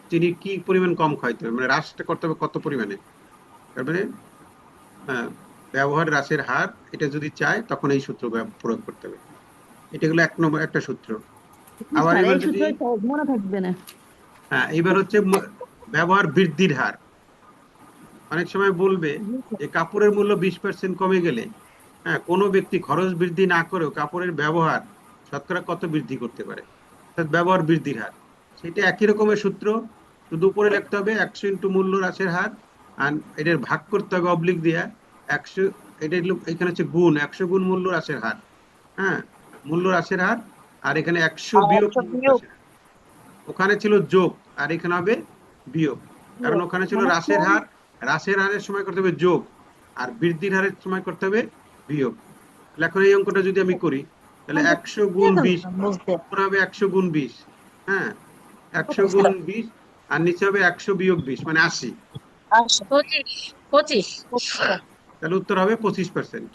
চিনি কি পরিমাণ কম খাইতে হবে, মানে হ্রাসটা করতে হবে কত পরিমাণে, তারপরে ব্যবহার হ্রাসের হার, এটা যদি চায় তখন এই সূত্র প্রয়োগ করতে হবে। এটা হলো 1 নম্বর একটা সূত্র। আবার স্যার এবার এই যদি সূত্র মনে থাকবে না। হ্যাঁ, এবার হচ্ছে ব্যবহার বৃদ্ধির হার। অনেক সময় বলবে যে কাপড়ের মূল্য 20% কমে গেলে হ্যাঁ কোনো ব্যক্তি খরচ বৃদ্ধি না করেও কাপড়ের ব্যবহার শতকরা কত বৃদ্ধি করতে পারে, অর্থাৎ ব্যবহার বৃদ্ধির হার। সেটা একই রকমের সূত্র, শুধু উপরে লিখতে হবে 100 ইন্টু মূল্য হ্রাসের হার, আর এটার ভাগ করতে হবে অবলিক দিয়া 100, এটা এখানে হচ্ছে গুণ 100 গুণ মূল্য হ্রাসের হার। হ্যাঁ, মূল্য হ্রাসের হার, আর এখানে 100 বিয়োগ মূল্য হ্রাসের হার। ওখানে ছিল যোগ, আর এখানে হবে বিয়োগ, কারণ ওখানে ছিল হ্রাসের হার, হ্রাসের হারের সময় করতে হবে যোগ, আর বৃদ্ধির হারের সময় করতে হবে বিয়োগ। তাহলে এখন এই অঙ্কটা যদি আমি করি তাহলে 100 গুণ 20 হবে 100 গুণ 20, হ্যাঁ 100 গুণ 20, আর নিচে হবে 100 বিয়োগ 20 মানে 80, 25। তাহলে উত্তর হবে 25%।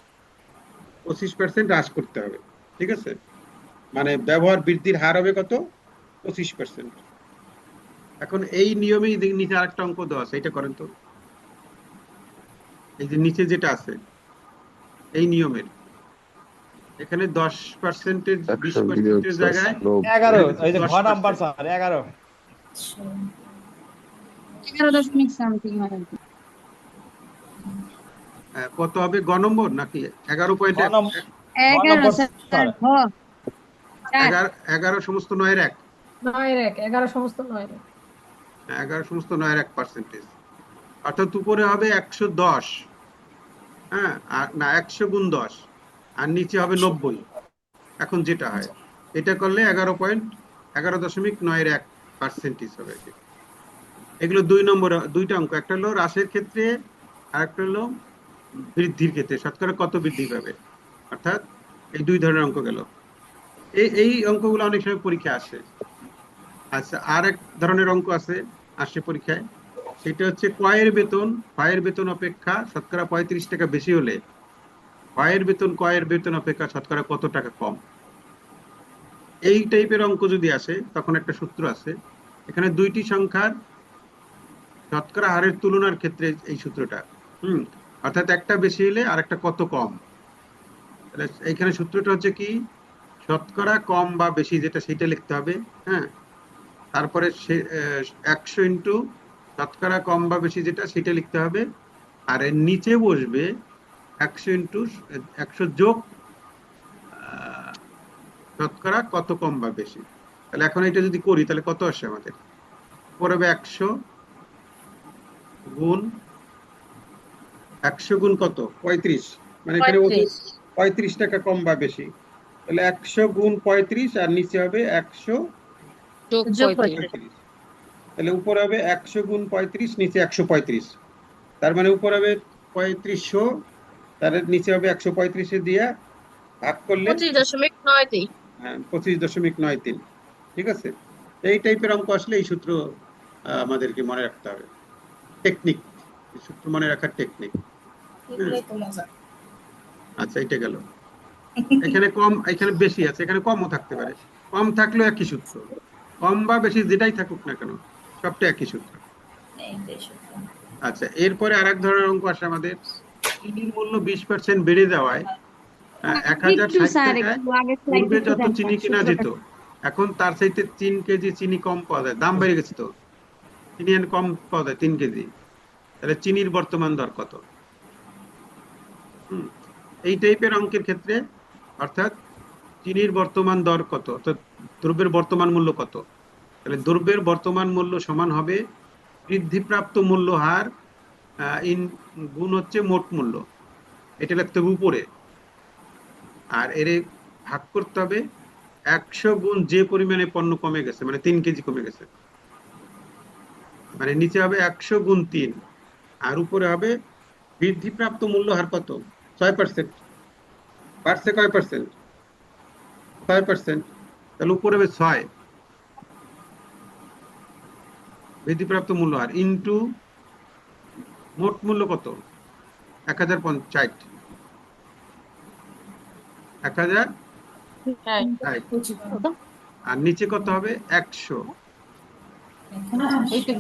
25% হ্রাস করতে হবে, ঠিক আছে, মানে ব্যবহার বৃদ্ধির হার হবে কত, 25%। এখন এই নিয়মেই নিচে আরেকটা অঙ্ক দেওয়া আছে, এটা করেন তো। এই যে নিচে যেটা আছে এই নিয়মের, এখানে 10%, 20% জায়গায় 11, এই যে ঘ 10%। Number sir 11। 11 দশমিক সামথিং হয় আর কি। কত হবে, গ নম্বর নাকি 11.1? 11 স্যার, হ 11 সমস্ত 9-এর 1, 9-এর 1, 11 সমস্ত 9-এর 1। 11 সমস্ত 9-এর 1%, অর্থাৎ উপরে হবে 110, হ্যাঁ, আর না 100 গুণ 10, আর নিচে হবে 90। এখন যেটা হয় এটা করলে 11.9% হবে আর কি। এগুলো 2 নম্বর, দুইটা অঙ্ক, একটা হলো হ্রাসের ক্ষেত্রে আর একটা হলো বৃদ্ধির ক্ষেত্রে, শতকরা কত বৃদ্ধি পাবে, অর্থাৎ এই 2 ধরনের অঙ্ক গেল। এই অঙ্কগুলো অনেক সময় পরীক্ষা আসে। আচ্ছা, আর এক ধরনের অঙ্ক আসে পরীক্ষায়, সেটা হচ্ছে ক্রয়ের বেতন অপেক্ষা শতকরা 35 টাকা বেশি হলে ক্রয়ের বেতন অপেক্ষা শতকরা কত টাকা কম। এই টাইপের অঙ্ক যদি আসে তখন একটা সূত্র আছে, এখানে দুইটি সংখ্যার শতকরা হারের তুলনার ক্ষেত্রে এই সূত্রটা, অর্থাৎ একটা বেশি হলে আর একটা কত কম। তাহলে এইখানে সূত্রটা হচ্ছে কি, শতকরা কম বা বেশি যেটা সেটা লিখতে হবে, হ্যাঁ, তারপরে 100 ইন্টু শতকরা কম বা বেশি যেটা সেটা লিখতে হবে, আর এর নিচে বসবে 100 ইন্টু 100 যোগ শতকরা কত কম বা বেশি। তাহলে এখন এটা যদি করি তাহলে কত আসে আমাদের, পড়বে 100 গুণ কত 35, মানে এখানে 35 টাকা কম বা বেশি, তাহলে 100 গুণ 35, আর নিচে হবে 100 যোগ যোগ 35। তাহলে উপরে হবে 100 গুণ 35, নিচে 135, তার মানে উপরে হবে 3500, তার নিচে হবে 135 দিয়ে ভাগ করলে 25.93। 25.93। ঠিক আছে, এই টাইপের অঙ্ক আসলে এই সূত্র আমাদেরকে মনে রাখতে হবে, টেকনিক, সূত্র মনে রাখার টেকনিক। আচ্ছা, এটা গেল। এখানে কম, এখানে বেশি আছে, এখানে কমও থাকতে পারে, কম থাকলেও একই সূত্র, কম বা বেশি যেটাই থাকুক না কেন সবটা একই সূত্র। আচ্ছা, এরপরে আরেক ধরনের অঙ্ক আসে আমাদের, চিনির মূল্য 20% বেড়ে যাওয়ায় 1060 স্যার টাকায় একটু আগে পূর্বে স্লাইডে যত চিনি কেনা যেত এখন তার চাইতে 3 কেজি চিনি কম পাওয়া যায়, দাম বেড়ে গেছে তো, চিনি কম পাওয়া যায় 3 কেজি, তাহলে চিনির বর্তমান দর কত। এই টাইপের অঙ্কের ক্ষেত্রে, অর্থাৎ চিনির বর্তমান দর কত, অর্থাৎ দ্রব্যের বর্তমান মূল্য কত, তাহলে দ্রব্যের বর্তমান মূল্য সমান হবে বৃদ্ধিপ্রাপ্ত মূল্য হার ইন গুণ হচ্ছে মোট মূল্য, এটা লিখতে হবে উপরে। আর এর ভাগ করতে হবে 100 গুণ যে পরিমাণে পণ্য কমে গেছে, মানে 3 কেজি কমে গেছে, মানে নিচে হবে 100 গুণ 3, আর উপরে হবে বৃদ্ধিপ্রাপ্ত মূল্য হার কত, 6%। বাড়ছে কয় পার্সেন্ট, 6%, তাহলে উপরে হবে 6 বৃদ্ধিপ্রাপ্ত মূল্য হার ইন্টু মোট মূল্য কত, 1050, 1060, আর নিচে কত হবে 100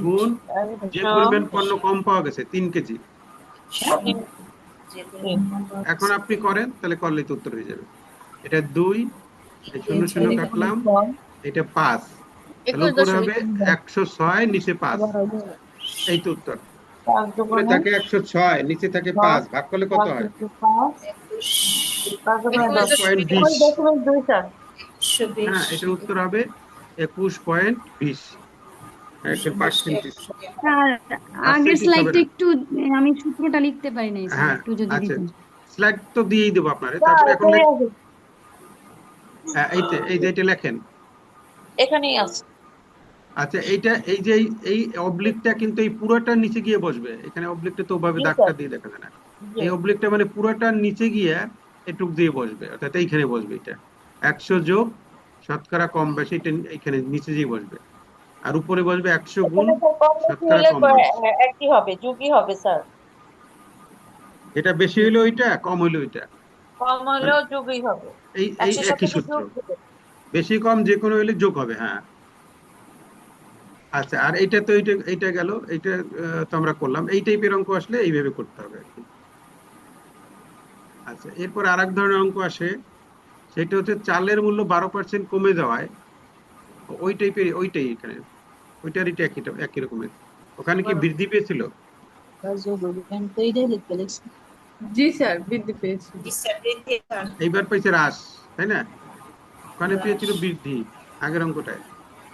গুণ যে পরিমাণ পণ্য কম পাওয়া গেছে 3 কেজি। এখন আপনি করেন, তাহলে করলেই তো উত্তর হয়ে যাবে। এটা 2, এই 0 0 কাটলাম, এটা 5, তাহলে উপরে হবে 106, নিচে 5, এই তো উত্তর। উপরে থাকে 106, নিচে থাকে 5, ভাগ করলে কত হয়, 21.20। হ্যাঁ, এটার উত্তর হবে 21.20, একটা পার্সেন্টেজ। আর আগের স্লাইডটা একটু আমি সূত্রটা লিখতে পারি নাই স্যার, হ্যাঁ একটু যদি আচ্ছা, দিতেন। স্লাইড তো দিয়েই দেবো আপনারে, তারপরে এখন হ্যাঁ এই যে এটা লেখেন এখানেই আছে। আচ্ছা, এইটা এই যে এই অবলিকটা কিন্তু এই পুরোটার নিচে গিয়ে বসবে, এখানে অবলিকটা তো ওভাবে জি দাগটা স্যার, দিয়ে দেখা যায় না, জি। এই অবলিকটা মানে পুরোটার নিচে গিয়ে এটুক দিয়ে বসবে, অর্থাৎ এইখানে বসবে, এটা 100 যোগ শতকরা কম বেশি, এটা এখানে নিচে গিয়ে বসবে, আর উপরে বসবে 100 গুণ এখানে স্যার কম বেশি শতকরা হলে কম বেশি, একই হবে, যোগই হবে স্যার। এটা বেশি হইলে ওইটা, কম হইলে ওইটা, কম হলেও যোগই হবে, এই 100 সাথে একই কি সূত্র, যোগ দেবে? বেশি কম যে কোনো হইলে যোগ হবে। হ্যাঁ আচ্ছা, আর এইটা তো এইটা গেল, এইটা তো আমরা করলাম, এই টাইপের অঙ্ক আসলে এইভাবে করতে হবে আর কি। আচ্ছা, এরপর আরেক ধরনের অঙ্ক আসে, সেটা হচ্ছে চালের মূল্য 12% কমে যাওয়ায়, ওই টাইপের, ওইটাই এখানে, ওইটার এটা একই রকমের, ওখানে কি বৃদ্ধি পেয়েছিল, জি স্যার, বৃদ্ধি পেয়েছি। এইবার পেয়েছে হ্রাস, তাই না? ওখানে পেয়েছিল বৃদ্ধি আগের অঙ্কটায়,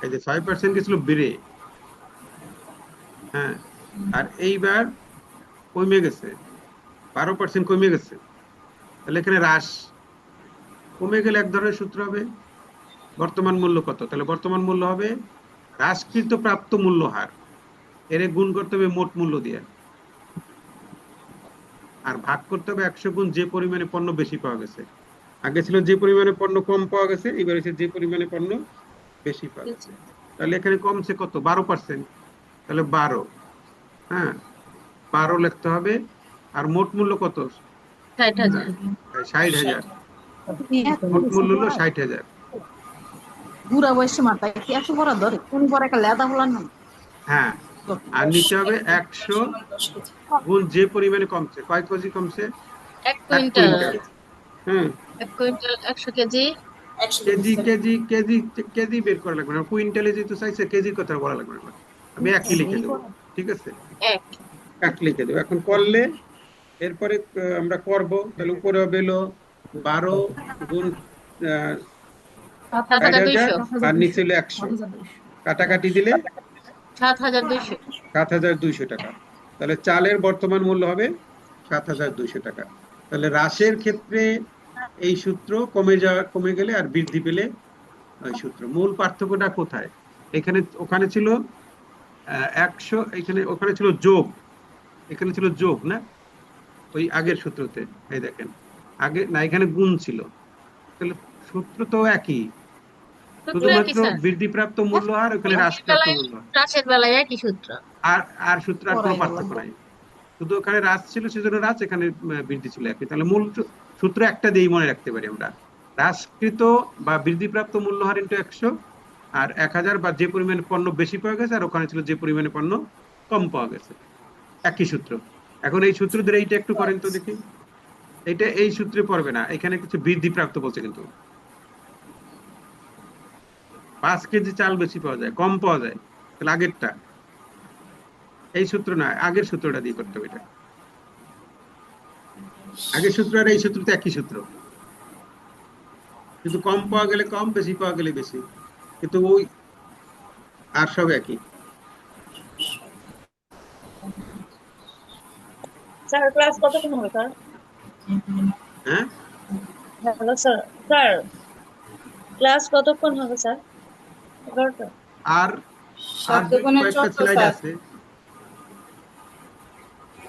এই যে 6% গেছিল বেড়ে, হ্যাঁ, আর এইবার কমে গেছে, 12% কমে গেছে, তাহলে এখানে হ্রাস, কমে গেলে এক ধরনের সূত্র হবে বর্তমান মূল্য কত, তাহলে বর্তমান মূল্য হবে হ্রাসকৃত প্রাপ্ত মূল্য হার, এর গুণ করতে হবে মোট মূল্য দিয়ে, আর ভাগ করতে হবে 100 গুণ যে পরিমাণে পণ্য বেশি পাওয়া গেছে। আগে ছিল যে পরিমাণে পণ্য কম পাওয়া গেছে, এবার হচ্ছে যে পরিমাণে পণ্য বেশি পাওয়া গেছে, তাহলে এখানে কমছে কত, 12%, তাহলে 12, হ্যাঁ 12 লিখতে হবে, আর মোট মূল্য কত, 60,000। 60,000, মোট মূল্য হলো 60,000। বুড়া বয়সে মাথায় কি 100 বড় ধরে কোন পরে একটা লেদা বলার না। হ্যাঁ, আর নিচে হবে 100 গুণ যে পরিমাণে কমছে, কয় কেজি কমছে, 1 1 কুইন্টাল। কুইন্টাল। হ্যাঁ, 1 quintal 100 KG. KG KG KG KG বের করা লাগবে না, কুইন্টালে যেহেতু চাইছে কেজির কথা বলা লাগবে না, আমি একই লিখে দেবো, ঠিক আছে, এক এক লিখে দেবো। এখন করলে এরপরে আমরা করব, তাহলে উপরে হবে হলো 12 গুণ 60,000, 7,200। আর নিচে হলো 100, কাটাকাটি দিলে 7,200। 7,200 টাকা, তাহলে চালের বর্তমান মূল্য হবে 7,200 টাকা। তাহলে হ্রাসের ক্ষেত্রে এই সূত্র, কমে গেলে আর বৃদ্ধি পেলে ওই সূত্র। মূল পার্থক্যটা কোথায়, এখানে ওখানে ছিল 100, এখানে ওখানে ছিল যোগ, এখানে ছিল যোগ না, ওই আগের সূত্রতে, এই দেখেন আগে না, এখানে গুণ ছিল, তাহলে সূত্র তো একই, সূত্র একই শুধুমাত্র স্যার। বৃদ্ধিপ্রাপ্ত মূল্য আর ওখানে হ্রাসপ্রাপ্ত মূল্য, হ্রাসের বেলায় একই সূত্র। আর আর সূত্র আর কোনো পার্থক্য নাই, শুধু ওখানে হ্রাস ছিল সেজন্য হ্রাস, এখানে বৃদ্ধি ছিল একই, তাহলে মূল সূত্র একটা দিয়েই মনে রাখতে পারি আমরা, হ্রাসকৃত বা বৃদ্ধিপ্রাপ্ত মূল্য হার ইন্টু 100, আর 1000 বা যে পরিমাণে পণ্য বেশি পাওয়া গেছে, আর ওখানে ছিল যে পরিমাণে পণ্য কম পাওয়া গেছে, একই সূত্র। এখন এই সূত্র ধরে এইটা একটু করেন তো দেখি, এটা এই সূত্রে পড়বে না, এখানে কিছু বৃদ্ধিপ্রাপ্ত বলছে, কিন্তু 5 কেজি চাল বেশি পাওয়া যায়, কম পাওয়া যায়, তাহলে আগেরটা, এই সূত্র না, আগের সূত্রটা দিয়ে করতে হবে এটা, আগের সূত্র আর এই সূত্র তো একই সূত্র। কিন্তু কম পাওয়া গেলে কম, বেশি পাওয়া গেলে বেশি, কিন্তু ওই আর সব একই। স্যার ক্লাস কতক্ষণ হবে স্যার? হ্যাঁ, হ্যালো স্যার, স্যার ক্লাস কতক্ষণ হবে স্যার? 11টা? আর আর 7 দুগুণে কয়েকটা 14 স্লাইড স্যার। আছে।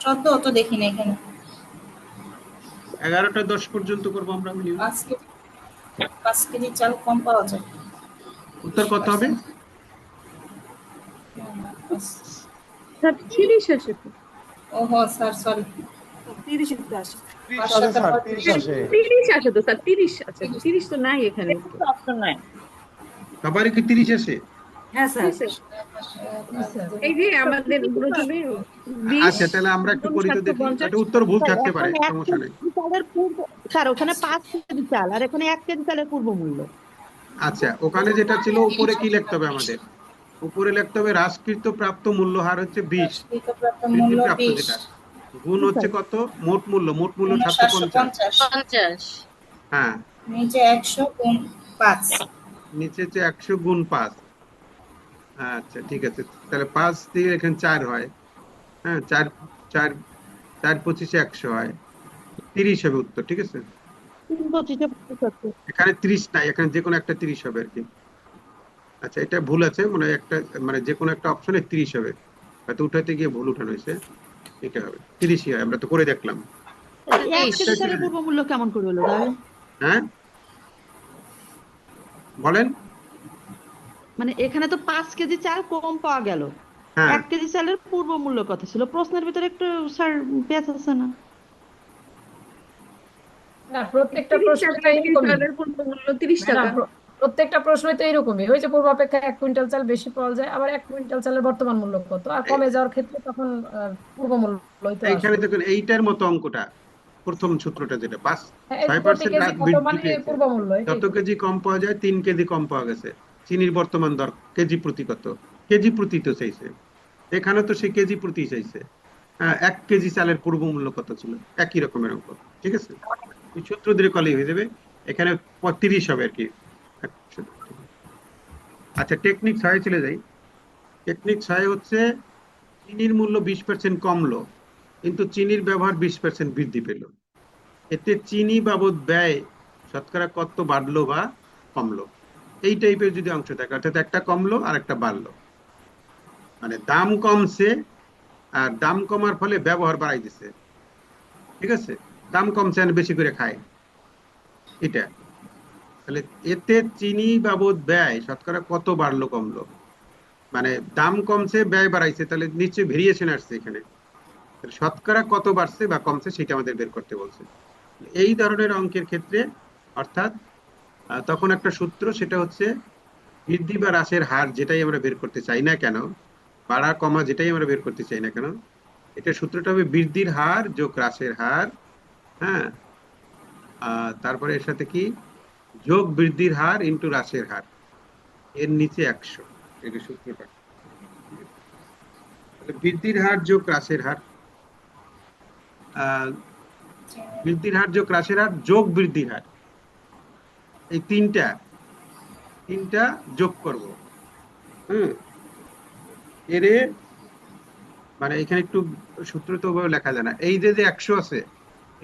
14 অত দেখি না এখানে। 11টা 10 পর্যন্ত করবো আমরা মিনিমাম। 5 কেজি চাল কম পাওয়া যায়। উত্তর কত হবে? স্যার 30 আসে তো। ওহো স্যার সরি, 30 আসে। 30 আসে স্যার, 30 আসে। 30 আসে তো স্যার, 30 আছে, 30 তো নাই এখানে তো। অপশন নাই। সবারই কি 30 আসে? হ্যাঁ স্যার। জি স্যার। এই যে আমাদের প্রথমে 20 আচ্ছা, তাহলে আমরা একটু গুণ করি তো দেখি, 750। এটা উত্তর ভুল স্যার থাকতে এখন পারে, 1 সমস্যা নেই। কেজি চালের পূর্ব, স্যার ওখানে 5 কেজি চাল আর এখানে 1 কেজি চালের পূর্ব মূল্য। আচ্ছা, ওখানে যেটা ছিল উপরে কি লিখতে হবে আমাদের? উপরে লিখতে হবে হ্রাসকৃত প্রাপ্ত মূল্য হার হচ্ছে 20, প্রাপ্ত বৃদ্ধি মূল্য প্রাপ্ত 20, যেটা, গুণ জি হচ্ছে স্যার। কত? মোট মূল্য, মোট মূল্য 750। 750, হ্যাঁ, নিচে 100 গুণ 5। নিচে হচ্ছে 100 গুণ 5। আচ্ছা ঠিক আছে, তাহলে 5 দিয়ে এখানে 4 হয়। হ্যাঁ, 4 4 4 25 100 হয়, 30 হবে উত্তর, ঠিক আছে। 325 এখানে 30 নাই, এখানে যে কোনো একটা 30 হবে আর কি। আচ্ছা, এটা ভুল আছে মানে একটা, মানে যে কোনো একটা অপশনে 30 হবে, হয়তো উঠাতে গিয়ে ভুল উঠানো হয়েছে। এটা হবে 30ই হয়, আমরা তো করে দেখলাম। 1 কেজি চালের পূর্ব মূল্য কেমন করে হলো তাহলে? হ্যাঁ বলেন। মানে এখানে তো 5 কেজি চাল কম পাওয়া গেল, হ্যাঁ, 1 কেজি চালের পূর্ব মূল্য কত ছিল? প্রশ্নের ভিতরে একটু স্যার পেঁচ আছে না? না, প্রত্যেকটা 30 প্রশ্ন টাকা, তো 30 এরকমই চালের পূর্ব মূল্য 30 ম্যাডাম। টাকা। প্রত্যেকটা প্রশ্নই তো এরকমই, ওই যে পূর্বাপেক্ষা 1 কুইন্টাল চাল বেশি পাওয়া যায়, আবার 1 কুইন্টাল চালের বর্তমান মূল্য কত, আর কমে যাওয়ার ক্ষেত্রে তখন পূর্ব মূল্যই তো এইখানে আসবে। দেখুন এইটার মতো অঙ্কটা, প্রথম সূত্রটা যেটা হ্যাঁ, এই যে প্রতি 6% কেজি কত বৃদ্ধি মানে পেয়েছে, পূর্ব মূল্য, এটাই যত তো। কেজি কম পাওয়া যায় 3 কেজি কম পাওয়া গেছে। চিনির বর্তমান দর কেজি প্রতি কত? কেজি প্রতি তো চাইছে, এখানে তো সে কেজি প্রতি চাইছে। হ্যাঁ, 1 কেজি চালের পূর্ব মূল্য কত ছিল, একই রকমের অঙ্ক, ঠিক আছে। এই সূত্র ধরে কলেই হয়ে যাবে, এখানে 30 হবে আর কি। আচ্ছা, টেকনিক 6 চলে যাই। টেকনিক 6 হচ্ছে চিনির মূল্য 20% কমলো, কিন্তু চিনির ব্যবহার 20% বৃদ্ধি পেল। এতে চিনি বাবদ ব্যয় শতকরা কত বাড়লো বা কমলো? এই টাইপের যদি অংশ থাকে, অর্থাৎ একটা কমলো আর একটা বাড়লো, মানে দাম কমছে আর দাম কমার ফলে ব্যবহার বাড়াই দিছে, ঠিক আছে। দাম কমছে আর বেশি করে খায়, এটা। তাহলে এতে চিনি বাবদ ব্যয় শতকরা কত বাড়লো কমলো, মানে দাম কমছে ব্যয় বাড়াইছে, তাহলে নিশ্চয়ই ভেরিয়েশন আসছে এখানে। তাহলে শতকরা কত বাড়ছে বা কমছে সেটা আমাদের বের করতে বলছে। এই ধরনের অঙ্কের ক্ষেত্রে অর্থাৎ তখন একটা সূত্র, সেটা হচ্ছে বৃদ্ধি বা হ্রাসের হার যেটাই আমরা বের করতে চাই না কেন, বাড়া কমা যেটাই আমরা বের করতে চাই না কেন, এটা সূত্রটা হবে বৃদ্ধির হার যোগ হ্রাসের হার। হ্যাঁ, তারপরে এর সাথে কি যোগ বৃদ্ধির হার ইন্টু হ্রাসের হার, এর নিচে 100, এটা সূত্রটা। তাহলে বৃদ্ধির হার যোগ হ্রাসের হার, আহ, বৃদ্ধির হার যোগ হ্রাসের হার যোগ বৃদ্ধির হার, এই তিনটা তিনটা যোগ করব। হুম, এর মানে এখানে একটু সূত্র তো ওভাবে লেখা যায় না, এই যে যে 100 আছে,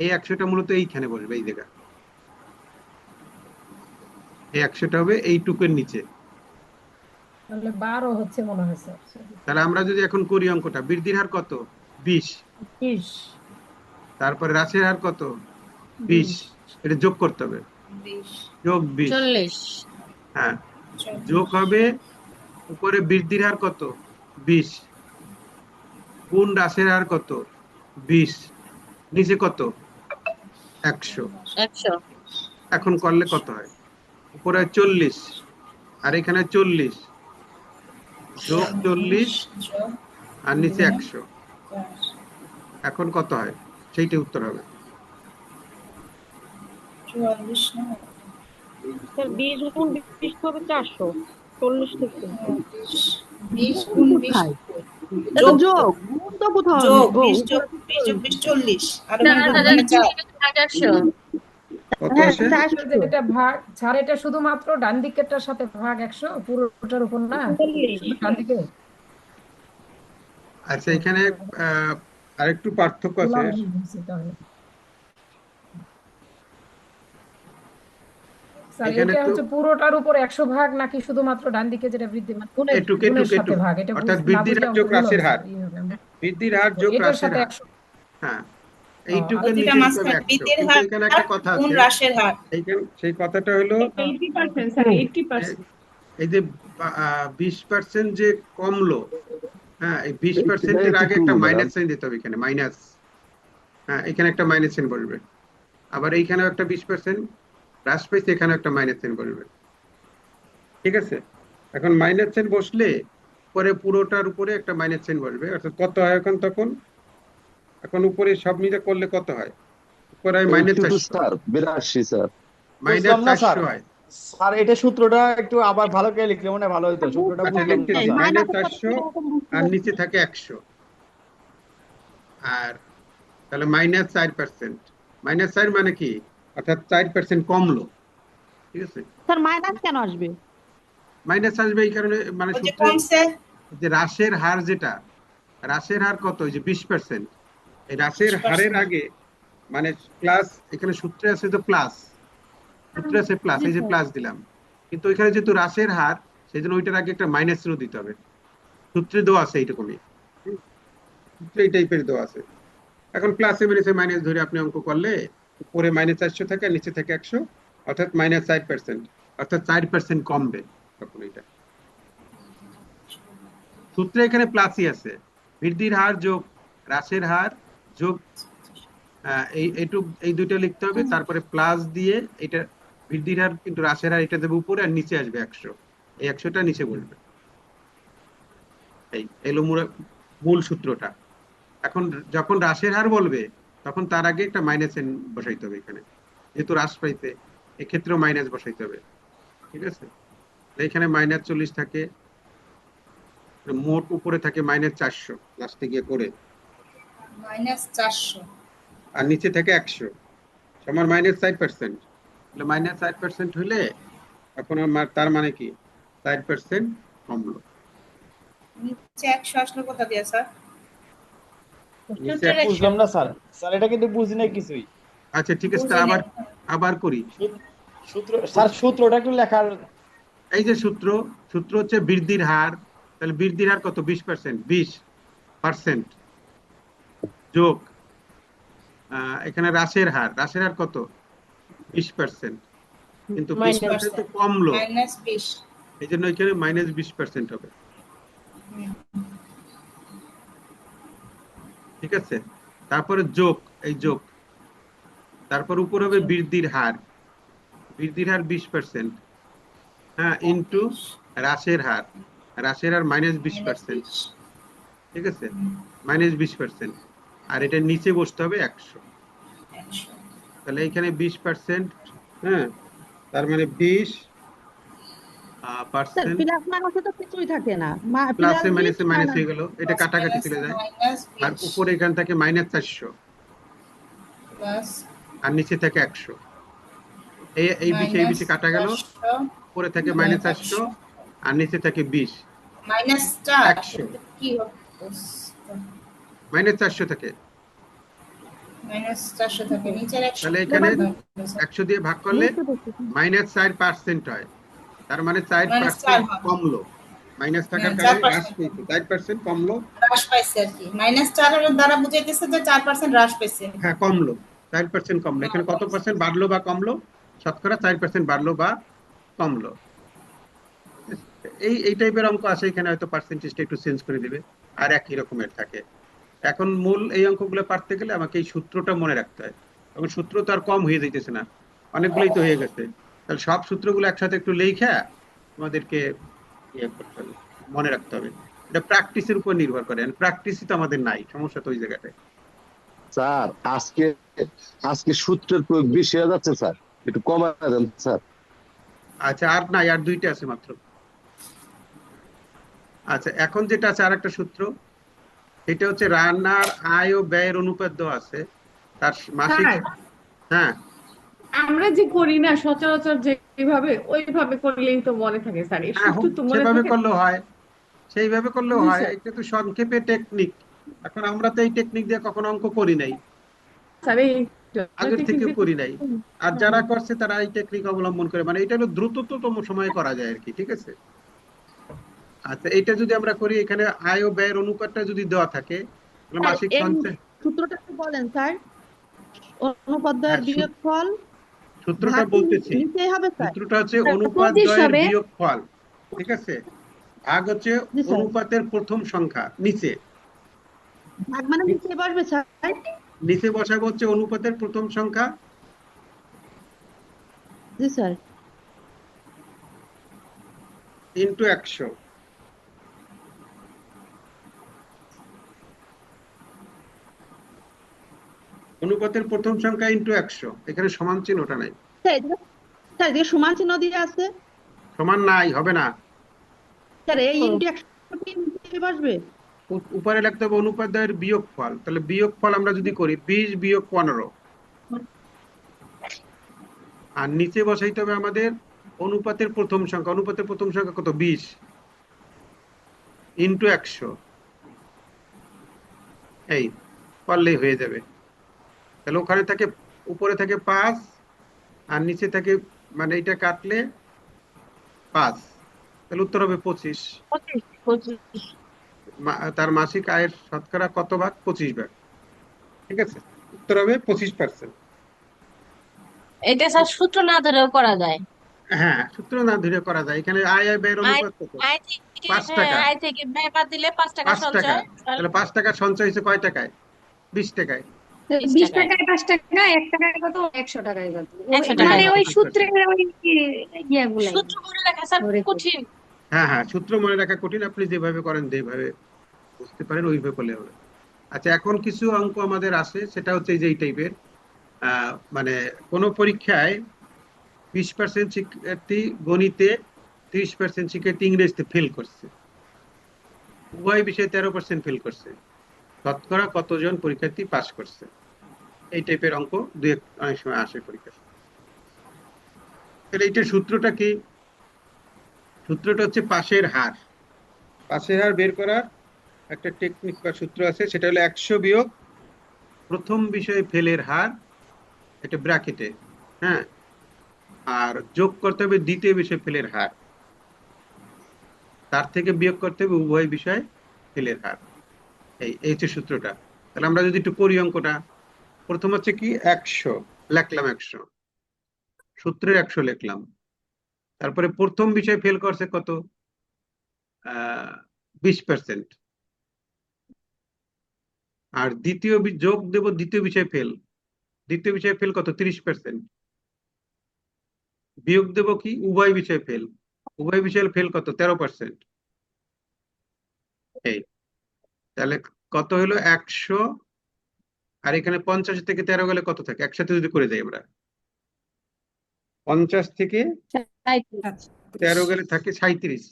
এই 100টা মূলত এইখানে বসবে, এই জায়গা, এই 100টা হবে এইটুকুর নিচে। তাহলে 12 হচ্ছে মনে হয়েছে। তাহলে আমরা যদি এখন করি অঙ্কটা, বৃদ্ধির হার কত? 20। 20, তারপরে হ্রাসের হার কত? 20। এটা যোগ করতে হবে, 20, যোগ 20। 40। হ্যাঁ, যোগ হবে উপরে বৃদ্ধির হার কত? 20 গুণ হ্রাসের হার কত? 20, নিচে কত? 100। 100। এখন করলে কত হয়? উপরে 40 আর এখানে 40, যোগ 40 আর নিচে 100, এখন কত হয়? সেইটা উত্তর হবে। 44 না, স্যার 20 গুণ 20 হবে 400, 40 থেকে 20 গুণ 20 এটা তো যোগ, গুণ তো কোথাও যোগ নেই। 20 যোগ 20 যোগ 20 40, আর ওখানে 4000 মানে 4। 1800। কত হ্যাঁ আসে? 400। যেটা ভাগ ছাড়, এটা শুধুমাত্র ডান দিকেরটার সাথে ভাগ 100, পুরোটার উপর না, শুধু ডান দিকে। আচ্ছা, এখানে আরেকটু পার্থক্য আছে। স্যার এখানে এটা তো হচ্ছে পুরোটার উপর 100 ভাগ নাকি শুধুমাত্র ডান দিকে যেটা বৃদ্ধিমান গুণের এটুক এটুক গুণের সাথে এটুক, ভাগ, এটা অর্থাৎ না বৃদ্ধির বুঝলে হার অঙ্ক যোগ ভুল হ্রাসের হবে হার, স্যার, এই হবে বৃদ্ধির হার যোগ এটার হ্রাসের সাথে হার। 100। হ্যাঁ, আর এইটুকের প্রতিটা নিচে দিতে হবে মাঝখানে 100, বৃদ্ধির কিন্তু হার এখানে একটা কথা গুণ আছে। হ্রাসের হার। এইখানে সেই কথাটা হলো 80% স্যার, 80%। এই যে 20% যে কমলো, হ্যাঁ, এই 20%-এর আগে একটা মাইনাস সাইন দিতে হবে, এখানে মাইনাস। হ্যাঁ, এখানে একটা মাইনাস সাইন বসবে, আবার এইখানেও একটা 20% হ্রাস পাইছে, এখানে একটা মাইনাস সাইন বসবে। ঠিক আছে, এখন মাইনাস সাইন বসলে পরে পুরোটার উপরে একটা মাইনাস সাইন বসবে, অর্থাৎ কত হয় এখন তখন? এখন উপরে সব মিলে করলে কত হয়? উপরে হয় মাইনাস 82 400, স্যার, 82 স্যার। মাইনাস বুঝলাম না স্যার। 400 হয়। স্যার এটা সূত্রটা একটু আবার ভালো করে লিখলে মনে হয় ভালো হতো, সূত্রটা আচ্ছা, বুঝলাম না লিখতেছি, স্যার। মাইনাস 400 আর নিচে থাকে 100, আর তাহলে -4%। -4 মানে কি? অর্থাৎ 4% কমলো। ঠিক আছে, স্যার মাইনাস কেন আসবে? মাইনাস আসবে এই কারণে, মানে ওই যে সূত্রে কমছে, যে হ্রাসের হার, যেটা হ্রাসের হার কত, ওই যে 20%, এই হ্রাসের হারের 20%। আগে মানে প্লাস, এখানে সূত্রে আছে তো প্লাস, সূত্রে আছে প্লাস, এই যে প্লাস দিলাম, কিন্তু ওইখানে যেহেতু হ্রাসের হার, সেই জন্য ওইটার আগে একটা মাইনাস জিরো দিতে হবে। সূত্রে দেওয়া আছে এইরকমই, সূত্রে এই টাইপের দেওয়া আছে। এখন প্লাসে মাইনাসে মাইনাস ধরে আপনি অঙ্ক করলে উপরে -400 থাকে আর নিচে থাকে 100, অর্থাৎ -4%, অর্থাৎ 4% কমবে তখন। এটা সূত্রে এখানে প্লাসই আছে, বৃদ্ধির হার যোগ হ্রাসের হার যোগ এই দুইটা লিখতে হবে, তারপরে প্লাস দিয়ে এটা বৃদ্ধির হার কিন্তু হ্রাসের হার, এটা দেবে উপরে আর নিচে আসবে 100, এই 100টা নিচে বসবে। এই এলো মূল সূত্রটা। এখন যখন হ্রাসের হার বলবে তখন তার আগে একটা মাইনাস এন বসাইতে হবে, এখানে যেহেতু হ্রাস পাইতে এক্ষেত্রেও মাইনাস বসাইতে হবে। ঠিক আছে, এখানে -40 থাকে, মোট উপরে থাকে -400 লাস্টে গিয়ে করে, -400 আর নিচে থাকে 100 সমান -4%। তাহলে -4% হলে এখন তার মানে কি 4% কমলো। নিচে 100 আসলো কোথা দিয়ে স্যার? নিচে সূত্রের 100। বুঝলাম না স্যার, স্যার এটা কিন্তু বুঝি নাই কিছুই। আচ্ছা ঠিক আছে, বুঝি নাই। আবার করি। সূত্র স্যার, সূত্রটা একটু লেখার। এই যে সূত্র হচ্ছে বৃদ্ধির হার, তাহলে বৃদ্ধির হার কত? 20%, 20% যোগ এখানে হ্রাসের হার কত? 20%, কিন্তু 20% তো কমলো, -20। এই জন্য এখানে -20% হবে। ঠিক আছে, তারপরে যোগ, এই যোগ, তারপর উপর হবে বৃদ্ধির হার 20%, হ্যাঁ, ইন্টু হ্রাসের হার -20%। ঠিক আছে, -20%, আর এটা নিচে বসতে হবে 100। তাহলে এখানে 20%, হ্যাঁ, তার মানে 20% প্লাস মাইনাসে তো কিছুই থাকে না, প্লাস প্লাসে 20 মাইনাসে মাইনাস মাইনাস। হয়ে গেল, এটা কাটাকাটি চলে যায়, আর উপরে এখান থেকে -400 প্লাস আর নিচে থাকে 100, এই বিষয়ে কাটা গেল, উপরে থাকে -400 আর নিচে থাকে 20, -4 100, কি হবে? -400 থাকে, -400 থাকে, নিচের 100। তাহলে এখানে 100 দিয়ে ভাগ করলে -4% হয়, তার মানে 4% কমলো, মাইনাস থাকার কারণে হ্রাস পেয়েছে, 4% কমলো, হ্রাস পাইছে আর কি। -4 এর দ্বারা বুঝাইতেছে যে 4% হ্রাস পাইছে। হ্যাঁ কমলো, 4% কমলো। এখানে কত পার্সেন্ট বাড়লো বা কমলো? শতকরা 4% বাড়লো বা কমলো। এই টাইপের অঙ্ক আছে, এখানে হয়তো পার্সেন্টেজটা একটু চেঞ্জ করে দিবে, আর একই রকমের থাকে। এখন মূল এই অঙ্কগুলো পারতে গেলে আমাকে এই সূত্রটা মনে রাখতে হয়, এবং সূত্র তো আর কম হয়ে যাইতেছে না, অনেকগুলোই তো হয়ে গেছে। তাহলে সব সূত্রগুলো একসাথে একটু লেখা আমাদেরকে ইয়ে করতে হবে, মনে রাখতে হবে। এটা প্র্যাকটিসের উপর নির্ভর করে, প্র্যাকটিসই তো আমাদের নাই, সমস্যা তো ওই জায়গাটায়। স্যার আজকে সূত্রের প্রয়োগ বেশি হয়ে যাচ্ছে স্যার, একটু কমায় দেন স্যার। আচ্ছা, আর নাই, আর দুইটা আছে মাত্র। আচ্ছা, এখন যেটা আছে আর একটা সূত্র, এটা হচ্ছে রান্নার আয় ও ব্যয়ের অনুপাত দেওয়া আছে, তার মাসিক, হ্যাঁ আমরা যে করি না সচরাচর যেভাবে ওইভাবে করলেই তো মনে থাকে স্যার, এই হ্যাঁ, সূত্র তো মনে সেভাবে থাকে। করলেও হয়, সেইভাবে করলেও জি হয়, স্যার। এটা তো সংক্ষেপে টেকনিক। এখন আমরা তো এই টেকনিক দিয়ে কখনো অঙ্ক করি নাই, স্যার এই আগের টেকনিক থেকেও দিয়ে করি নাই। আর হ্যাঁ, যারা হ্যাঁ। করছে তারা এই টেকনিক অবলম্বন করে, মানে এটা হলো দ্রুততম সময়ে করা যায় আর কি, ঠিক আছে। আচ্ছা, এটা যদি আমরা করি, এখানে আয় ও ব্যয়ের অনুপাতটা যদি দেওয়া থাকে, তাহলে স্যার মাসিক এই সঞ্চয়। সূত্রটা একটু বলেন স্যার, অনুপাদ্যের হ্যাঁ, বিয়োগফল সূত্রটা ভাগ কি বলতেছি। নিচেই হবে স্যার? সূত্রটা হচ্ছে অনুপাত 25 দ্বয়ের হবে। বিয়োগফল, ঠিক আছে। ভাগ হচ্ছে জি স্যার। অনুপাতের প্রথম সংখ্যা নিচে। ভাগ মানে নিচে বসবে স্যার? নিচে বসাবো হচ্ছে অনুপাতের প্রথম সংখ্যা জি স্যার। ইন্টু 100। অনুপাতের প্রথম সংখ্যা ইন্টু 100, এখানে সমান চিহ্নটা নাই। স্যার এদিকে সমান চিহ্ন দিয়ে আছে। সমান নাই, হবে না। স্যার এই ইন্টু 100 কি নিচে বসবে? উপরে লিখতে হবে অনুপাত দ্বয়ের বিয়োগফল। তাহলে বিয়োগফল আমরা যদি করি 20 বিয়োগ 15, আর নিচে বসাইতে হবে আমাদের অনুপাতের প্রথম সংখ্যা। অনুপাতের প্রথম সংখ্যা কত? 20 ইন্টু 100, এই করলেই হয়ে যাবে। তাহলে ওখানে থাকে, উপরে থাকে 5 আর নিচে থাকে, মানে এটা কাটলে 5, তাহলে উত্তর হবে 25। 25 25। তার মাসিক আয়ের শতকরা কত ভাগ? 25 ভাগ, ঠিক আছে। উত্তর হবে 25%। এটা স্যার সূত্র না ধরেও করা যায়। হ্যাঁ, সূত্র না ধরে করা যায়। এখানে আয় আর ব্যয়ের আয় অনুপাত কত? আয় থেকে 5 হ্যাঁ, টাকা। আয় থেকে ব্যয় বাদ দিলে 5 টাকা 5 টাকা, সঞ্চয় আর তাহলে 5 টাকার সঞ্চয় হয়েছে কয় টাকায়? 20 টাকায়। 20 20 টাকায়। টাকায় 5 টাকা, 1 টাকায় কত, 100 টাকায় কত, 100 মানে টাকায় কত? ওই 25%। সূত্রের ওই ইয়েগুলাই সূত্র মনে রাখা স্যার ধরে করি। কঠিন। হ্যাঁ হ্যাঁ, সূত্র মনে রাখা কঠিন, আপনি যেভাবে করেন, যেভাবে বুঝতে পারেন ওইভাবে করলে হবে। আচ্ছা, এখন কিছু অঙ্ক আমাদের আসে, সেটা হচ্ছে এই যে এই টাইপের। মানে কোন পরীক্ষায় 20% শিক্ষার্থী গণিতে, 30% শিক্ষার্থী ইংরেজিতে ফেল করছে, উভয় বিষয়ে 13% ফেল করছে, শতকরা কতজন পরীক্ষার্থী পাস করছে? এই টাইপের অঙ্ক অনেক সময় আসে পরীক্ষা। তাহলে এইটার সূত্রটা কি? সূত্রটা হচ্ছে পাশের হার। পাশের হার বের করার একটা টেকনিক বা সূত্র আছে, সেটা হলো 100 বিয়োগ প্রথম বিষয়ে ফেলের হার, এটা ব্র্যাকেটে, হ্যাঁ, আর যোগ করতে হবে দ্বিতীয় বিষয়ে ফেলের হার, তার থেকে বিয়োগ করতে হবে উভয় বিষয় ফেলের হার। এই হচ্ছে সূত্রটা। তাহলে আমরা যদি একটু করি অঙ্কটা, প্রথম হচ্ছে কি 100 লিখলাম, 100 সূত্রের 100 লিখলাম। তারপরে প্রথম বিষয় ফেল করছে কত? 20%। আর দ্বিতীয় যোগ দেব দ্বিতীয় বিষয় ফেল, দ্বিতীয় বিষয় ফেল কত? 30%। বিয়োগ দেব কি? উভয় বিষয় ফেল, উভয় বিষয় ফেল কত? 13%। এই, তাহলে কত হলো? 100, আর এখানে 50 থেকে 13 গেলে কত থাকে? একসাথে যদি করে যাই আমরা, 50 থেকে 13 গেলে থাকে 37।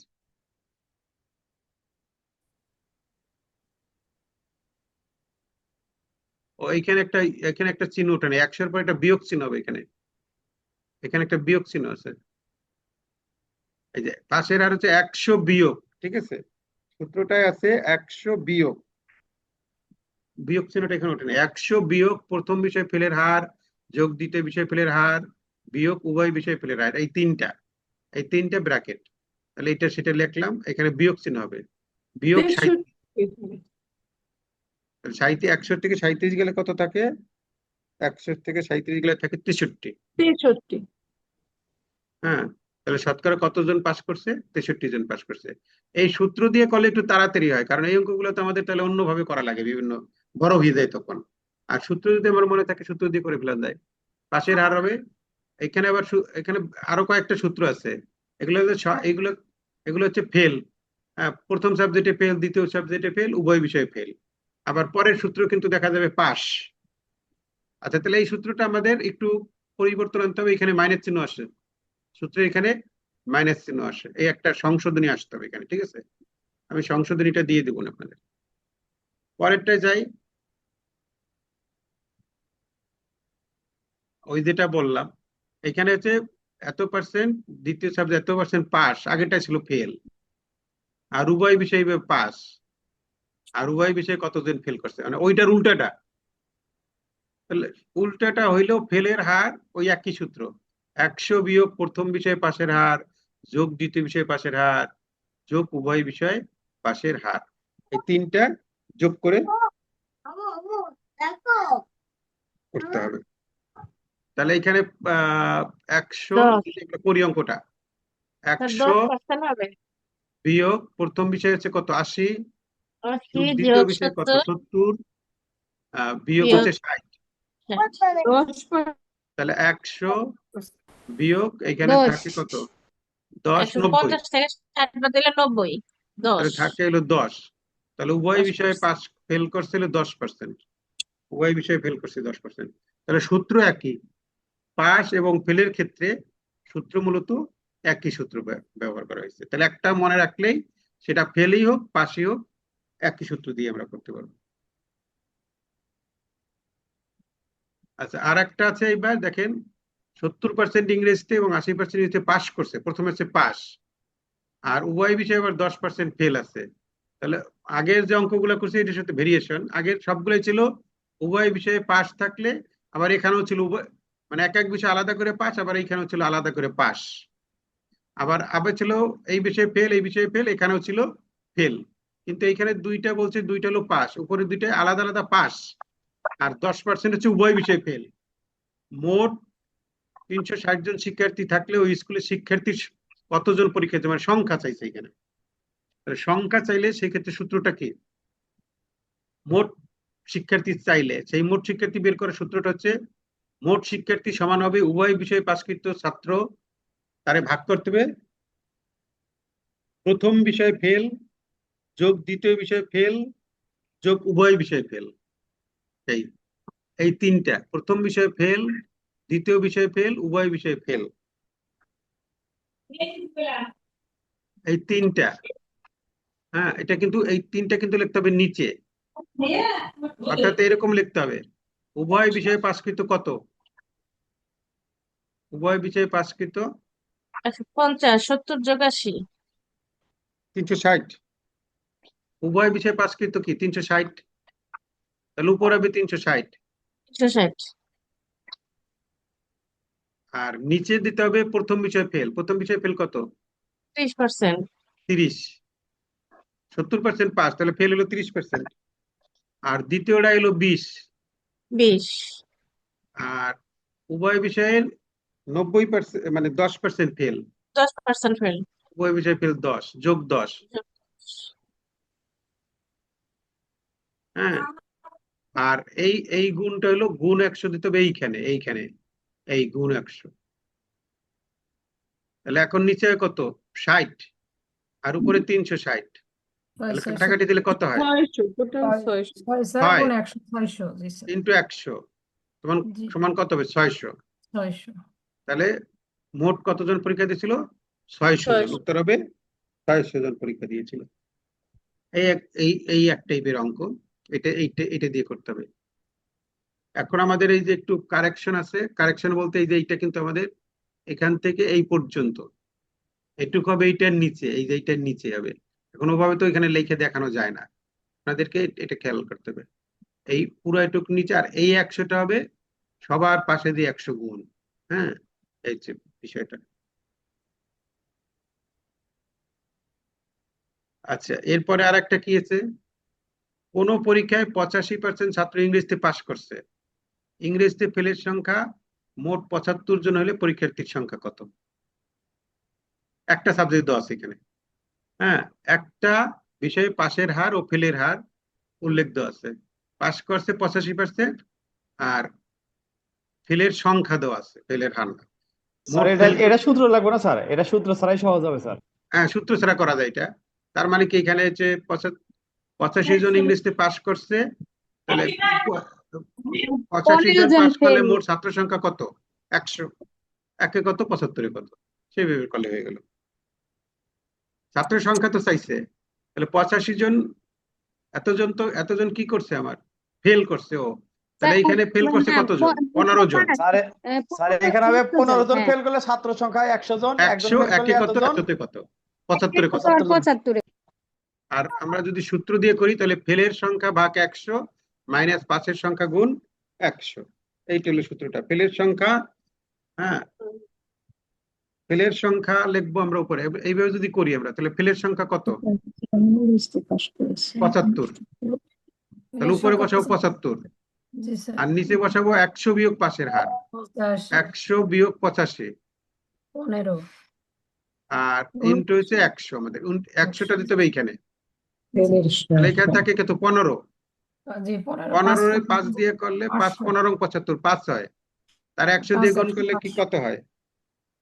ও এখানে একটা চিহ্ন ওঠে না, 100-র পর একটা বিয়োগ চিহ্ন হবে এখানে, এখানে একটা বিয়োগ চিহ্ন আছে। এই যে পাশের আর হচ্ছে 100 বিয়োগ, ঠিক আছে, সূত্রটায় আছে 100 বিয়োগ, বিয়োগ চিহ্নটা এখানে ওঠে না। 100 বিয়োগ প্রথম বিষয় ফেলের হার, যোগ দ্বিতীয় বিষয় ফেলের হার, বিয়োগ উভয় বিষয় ফেলের হার, এই তিনটা ব্র্যাকেট। তাহলে এটা সেটা লিখলাম, এখানে বিয়োগ চিহ্ন হবে, বিয়োগ 60। 100 থেকে 37 গেলে কত থাকে? 100 থেকে 37 গেলে থাকে 63। 63। হ্যাঁ, তাহলে শতকরা কতজন পাস করছে? 63 জন পাস করছে। এই সূত্র দিয়ে করলে একটু তাড়াতাড়ি হয়, কারণ এই অঙ্কগুলো তো আমাদের তাহলে অন্যভাবে করা লাগে, বিভিন্ন বড় হয়ে যায় তখন। আর সূত্র যদি আমার মনে থাকে, সূত্র দিয়ে করে ফেলা যায়। পাশের হার হবে, এখানে আবার এখানে আরো কয়েকটা সূত্র আছে, এগুলো হচ্ছে এগুলো এগুলো হচ্ছে ফেল। প্রথম সাবজেক্টে ফেল, দ্বিতীয় সাবজেক্টে ফেল, উভয় বিষয়ে ফেল। আবার পরের সূত্র কিন্তু দেখা যাবে পাস। আচ্ছা, তাহলে এই সূত্রটা আমাদের একটু পরিবর্তন আনতে হবে, এখানে মাইনাস চিহ্ন আসে, সূত্রে এখানে মাইনাস চিহ্ন আসে, এই একটা সংশোধনী আসতে হবে এখানে, ঠিক আছে। আমি সংশোধনীটা দিয়ে দেবো আপনাদের। পরেরটায় যাই, ওই যেটা বললাম এখানে হচ্ছে এত পার্সেন্ট, দ্বিতীয় সাবজেক্ট এত পার্সেন্ট পাস, আগেরটা ছিল ফেল। আর উভয় বিষয়ে পাস, আর উভয় বিষয়ে কতজন ফেল করছে, মানে ওইটার উল্টাটা। তাহলে উল্টাটা হইলেও ফেলের হার ওই একই সূত্র, 100 বিয়োগ প্রথম বিষয়ে পাশের হার যোগ দ্বিতীয় বিষয়ে পাশের হার যোগ উভয় বিষয়ে পাশের হার, এই তিনটা যোগ করে করতে হবে। তাহলে এখানে 100 করি অঙ্কটা, 100 হবে বিয়োগ প্রথম বিষয় হচ্ছে কত 80, 80 যোগ দ্বিতীয় বিয়োগ বিষয় কত 70 70, বিয়োগ বিয়োগ হচ্ছে 60। 10 তাহলে 100 বিয়োগ এখানে 10 থাকে কত 10, 90, 150 থেকে 60 বাদ দিলে 90, 10। তাহলে থাকে হলো 10। তাহলে উভয় বিষয়ে 10%। পাস ফেল করছিল 10%, উভয় বিষয়ে ফেল করছে 10%। তাহলে সূত্র একই, পাস এবং ফেলের ক্ষেত্রে সূত্র মূলত একই সূত্র ব্যবহার করা হয়েছে। তাহলে একটা মনে রাখলেই সেটা ফেলই হোক পাসই হোক একই সূত্র দিয়ে আমরা করতে পারবো। আচ্ছা, আর একটা আছে, এইবার দেখেন 70% ইংরেজিতে এবং 80% ইংরেজিতে পাস করছে, প্রথমে হচ্ছে পাস, আর উভয় বিষয়ে আবার 10% ফেল আছে। তাহলে আগের যে অঙ্কগুলো করছে এটার সাথে ভেরিয়েশন, আগের সবগুলোই ছিল উভয় বিষয়ে পাস থাকলে, আবার এখানেও ছিল উভয়, মানে এক এক বিষয় আলাদা করে পাস, আবার এইখানেও ছিল আলাদা করে পাস, আবার আবার ছিল এই বিষয়ে ফেল এই বিষয়ে ফেল, এখানেও ছিল ফেল। কিন্তু এইখানে দুইটা বলছে, দুইটা হলো পাস, উপরে দুইটা আলাদা আলাদা পাস, আর 10% হচ্ছে উভয় বিষয়ে ফেল। মোট 360 জন শিক্ষার্থী থাকলে ওই স্কুলের শিক্ষার্থীর কতজন পরীক্ষা দিতে, মানে সংখ্যা চাইছে এখানে। তাহলে সংখ্যা চাইলে সেক্ষেত্রে সূত্রটা কি, মোট শিক্ষার্থী চাইলে সেই মোট শিক্ষার্থী বের করার সূত্রটা হচ্ছে মোট শিক্ষার্থী সমান হবে উভয় বিষয়ে পাসকৃত ছাত্র তারে ভাগ করতে হবে প্রথম বিষয়ে ফেল যোগ দ্বিতীয় বিষয়ে ফেল যোগ উভয় বিষয়ে ফেল। এই এই তিনটা, প্রথম বিষয়ে ফেল, দ্বিতীয় বিষয়ে ফেল, উভয় বিষয়ে ফেল, এই তিনটা। হ্যাঁ, এটা কিন্তু এই তিনটা কিন্তু লিখতে হবে নিচে, অর্থাৎ এরকম লিখতে হবে উভয় বিষয়ে পাসকৃত কত, উভয় বিষয়ে পাসকৃত 150, 70 যোগ 80, 360, উভয় বিষয়ে পাসকৃত কি 360, তাহলে উপর হবে 360, 160। আর নিচে দিতে হবে প্রথম বিষয় ফেল, প্রথম বিষয় ফেল কত 30%। 30, 70% পাস, তাহলে ফেল হলো 30%, আর দ্বিতীয়টা হলো 20, 20। আর উভয় বিষয়ের 90%, মানে 10% ফেল, 10% ফেল। উভয় বিষয় ফেল 10 যোগ 10। হ্যাঁ, আর এই এই গুণটা হলো গুণ 100 দিতে হবে এইখানে, এইখানে এই গুণ 100। তাহলে এখন নিচে কত 60 আর উপরে 360, তাহলে কাটাকাটি দিলে কত হয় 6 গুণ 100, 600, জি স্যার। ইন্টু 100 সমান জি সমান কত হবে 600। 600। তাহলে মোট কতজন পরীক্ষা দিয়েছিল 600 জন, উত্তর হবে 600 জন পরীক্ষা দিয়েছিল। এই এক টাইপের অঙ্ক, এটা দিয়ে করতে হবে। এখন আমাদের এই যে একটু কারেকশন আছে, কারেকশন বলতে এই যে এইটা কিন্তু আমাদের এখান থেকে এই পর্যন্ত এটুকু হবে এইটার নিচে, এই যে এইটার নিচে হবে, এখন ওভাবে তো এখানে লিখে দেখানো যায় না, আপনাদেরকে এটা খেয়াল করতে হবে। এই পুরো এটুকু নিচে, আর এই 100টা হবে সবার পাশে দিয়ে 100 গুণ। হ্যাঁ, এই যে বিষয়টা। আচ্ছা, এরপরে আর একটা কি আছে, কোন পরীক্ষায় 85% ছাত্র ইংরেজিতে পাশ করছে, ইংরেজিতে ফেলের সংখ্যা মোট 75 জন হলে পরীক্ষার্থীর সংখ্যা কত। একটা সাবজেক্ট দেওয়া আছে এখানে। হ্যাঁ, একটা বিষয়ে পাশের হার ও ফেলের হার উল্লেখ দেওয়া আছে, পাশ করছে 85% আর ফেলের সংখ্যা দেওয়া আছে, ফেলের হার না। স্যার এটা সূত্র লাগবে না স্যার, এটা সূত্র ছাড়াই সহজ হবে স্যার। হ্যাঁ, সূত্র ছাড়া করা যায় এটা। তার মানে কি এখানে হচ্ছে 85 জন ইংরেজিতে পাশ করছে, তাহলে 85 জন পাশ করলে মোট ছাত্র সংখ্যা কত 100, একে কত 75 কত, সেইভাবে করলে হয়ে গেল। ছাত্রের সংখ্যা তো চাইছে, তাহলে 85 জন, এতজন কি করছে আমার ফেল করছে, ও তাহলে স্যার এইখানে ফেল করছে না কতজন? 15 জন। স্যার স্যার এখানে হবে 15 জন হ্যাঁ ফেল করলে ছাত্র সংখ্যা 100 জন, একজন 100 ফেল করলে একে কত, এতজন, 100 তে কত? 75 কত? 75 আর আমরা যদি সূত্র দিয়ে করি তাহলে ফেলের সংখ্যা ভাগ 100 মাইনাস 5-এর সংখ্যা গুণ 100। এইটা হলো সূত্রটা। ফেলের সংখ্যা, হ্যাঁ, ফেলের সংখ্যা লিখবো আমরা উপরে। এইভাবে যদি করি আমরা, তাহলে ফেলের সংখ্যা কত? 75। তাহলে উপরে বসাবো 75, জি স্যার। আর নিচে বসাবো 100 বিয়োগ 5-এর হার, 100 বিয়োগ 85, 15 আর ইন্টু হচ্ছে 100। আমাদের 100টা দিতে হবে এইখানে। তাহলে এখানে থাকে কত? 15। জি 15 15 5 দিয়ে করলে 5 15 75, 5 হয়। তার 100 দিয়ে গুণ করলে কি কত হয়?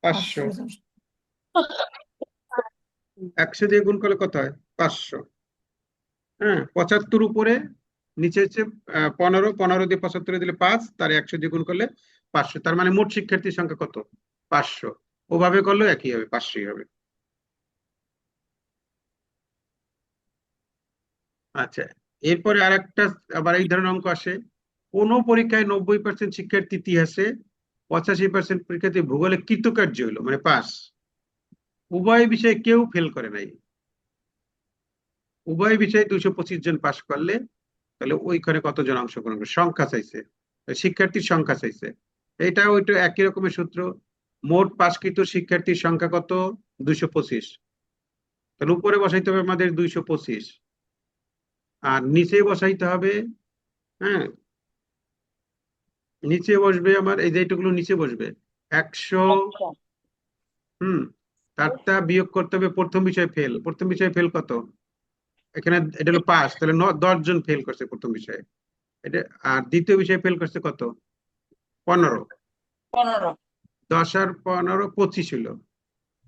500। 100 দিয়ে গুণ করলে কত হয়? 500। হ্যাঁ, 75 উপরে, নিচে হচ্ছে 15, 15 দিয়ে 75 দিলে 5, তার 100 দিয়ে গুণ করলে 500। তার মানে মোট শিক্ষার্থীর সংখ্যা কত? 500। ওভাবে করলেও একই হবে, 500ই হবে। আচ্ছা, এরপরে আরেকটা আবার এই ধরনের অঙ্ক আসে। কোন পরীক্ষায় 90% শিক্ষার্থী ইতিহাসে, 85% পরীক্ষার্থী ভূগোলে কৃতকার্য হলো, মানে পাস। উভয় বিষয়ে কেউ ফেল করে নাই। উভয় বিষয়ে 225 জন পাস করলে, তাহলে ওইখানে কতজন অংশগ্রহণ করে? সংখ্যা চাইছে, শিক্ষার্থীর সংখ্যা চাইছে। এটা ওইটা একই রকমের সূত্র। মোট পাসকৃত শিক্ষার্থীর সংখ্যা কত? 225। তাহলে উপরে বসাইতে হবে আমাদের 225, আর নিচে বসাইতে হবে, হ্যাঁ, নিচে বসবে আমার এই যে এইটুকুলো নিচে বসবে 100। তারটা বিয়োগ করতে হবে প্রথম বিষয় ফেল। প্রথম বিষয়ে ফেল কত? এখানে এটা হলো পাস, তাহলে 10 জন ফেল করছে প্রথম বিষয়ে এটা। আর দ্বিতীয় বিষয়ে ফেল করছে কত? 15। 10 আর 15 25 হলো।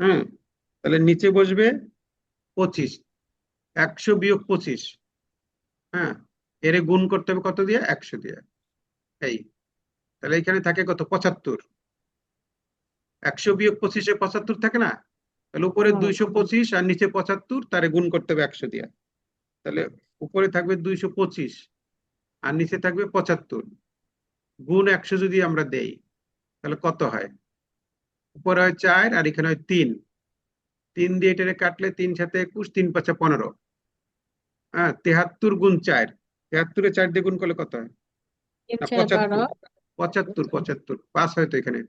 হ্যাঁ, তাহলে নিচে বসবে 25, 100 বিয়োগ 25। হ্যাঁ, এর গুণ করতে হবে কত দিয়ে? 100 দিয়ে। এই, তাহলে এখানে থাকে কত? 75। 100 বিয়োগ 25-এ 75 থাকে না? তাহলে উপরে 225 আর নিচে 75, তারে গুণ করতে হবে 100 দিয়ে। তাহলে উপরে থাকবে 225 আর নিচে থাকবে 75, গুণ 100 যদি আমরা দেই তাহলে কত হয়? উপরে হয় 4 আর এখানে হয় 3। 3 দিয়ে এটারে কাটলে 3 সাথে 21, 3 5 15। হ্যাঁ, 73 গুণ 4, 73-এ 4 দিয়ে গুণ করলে কত হয়? না, 75, 75 পাস হয়তো এখানে।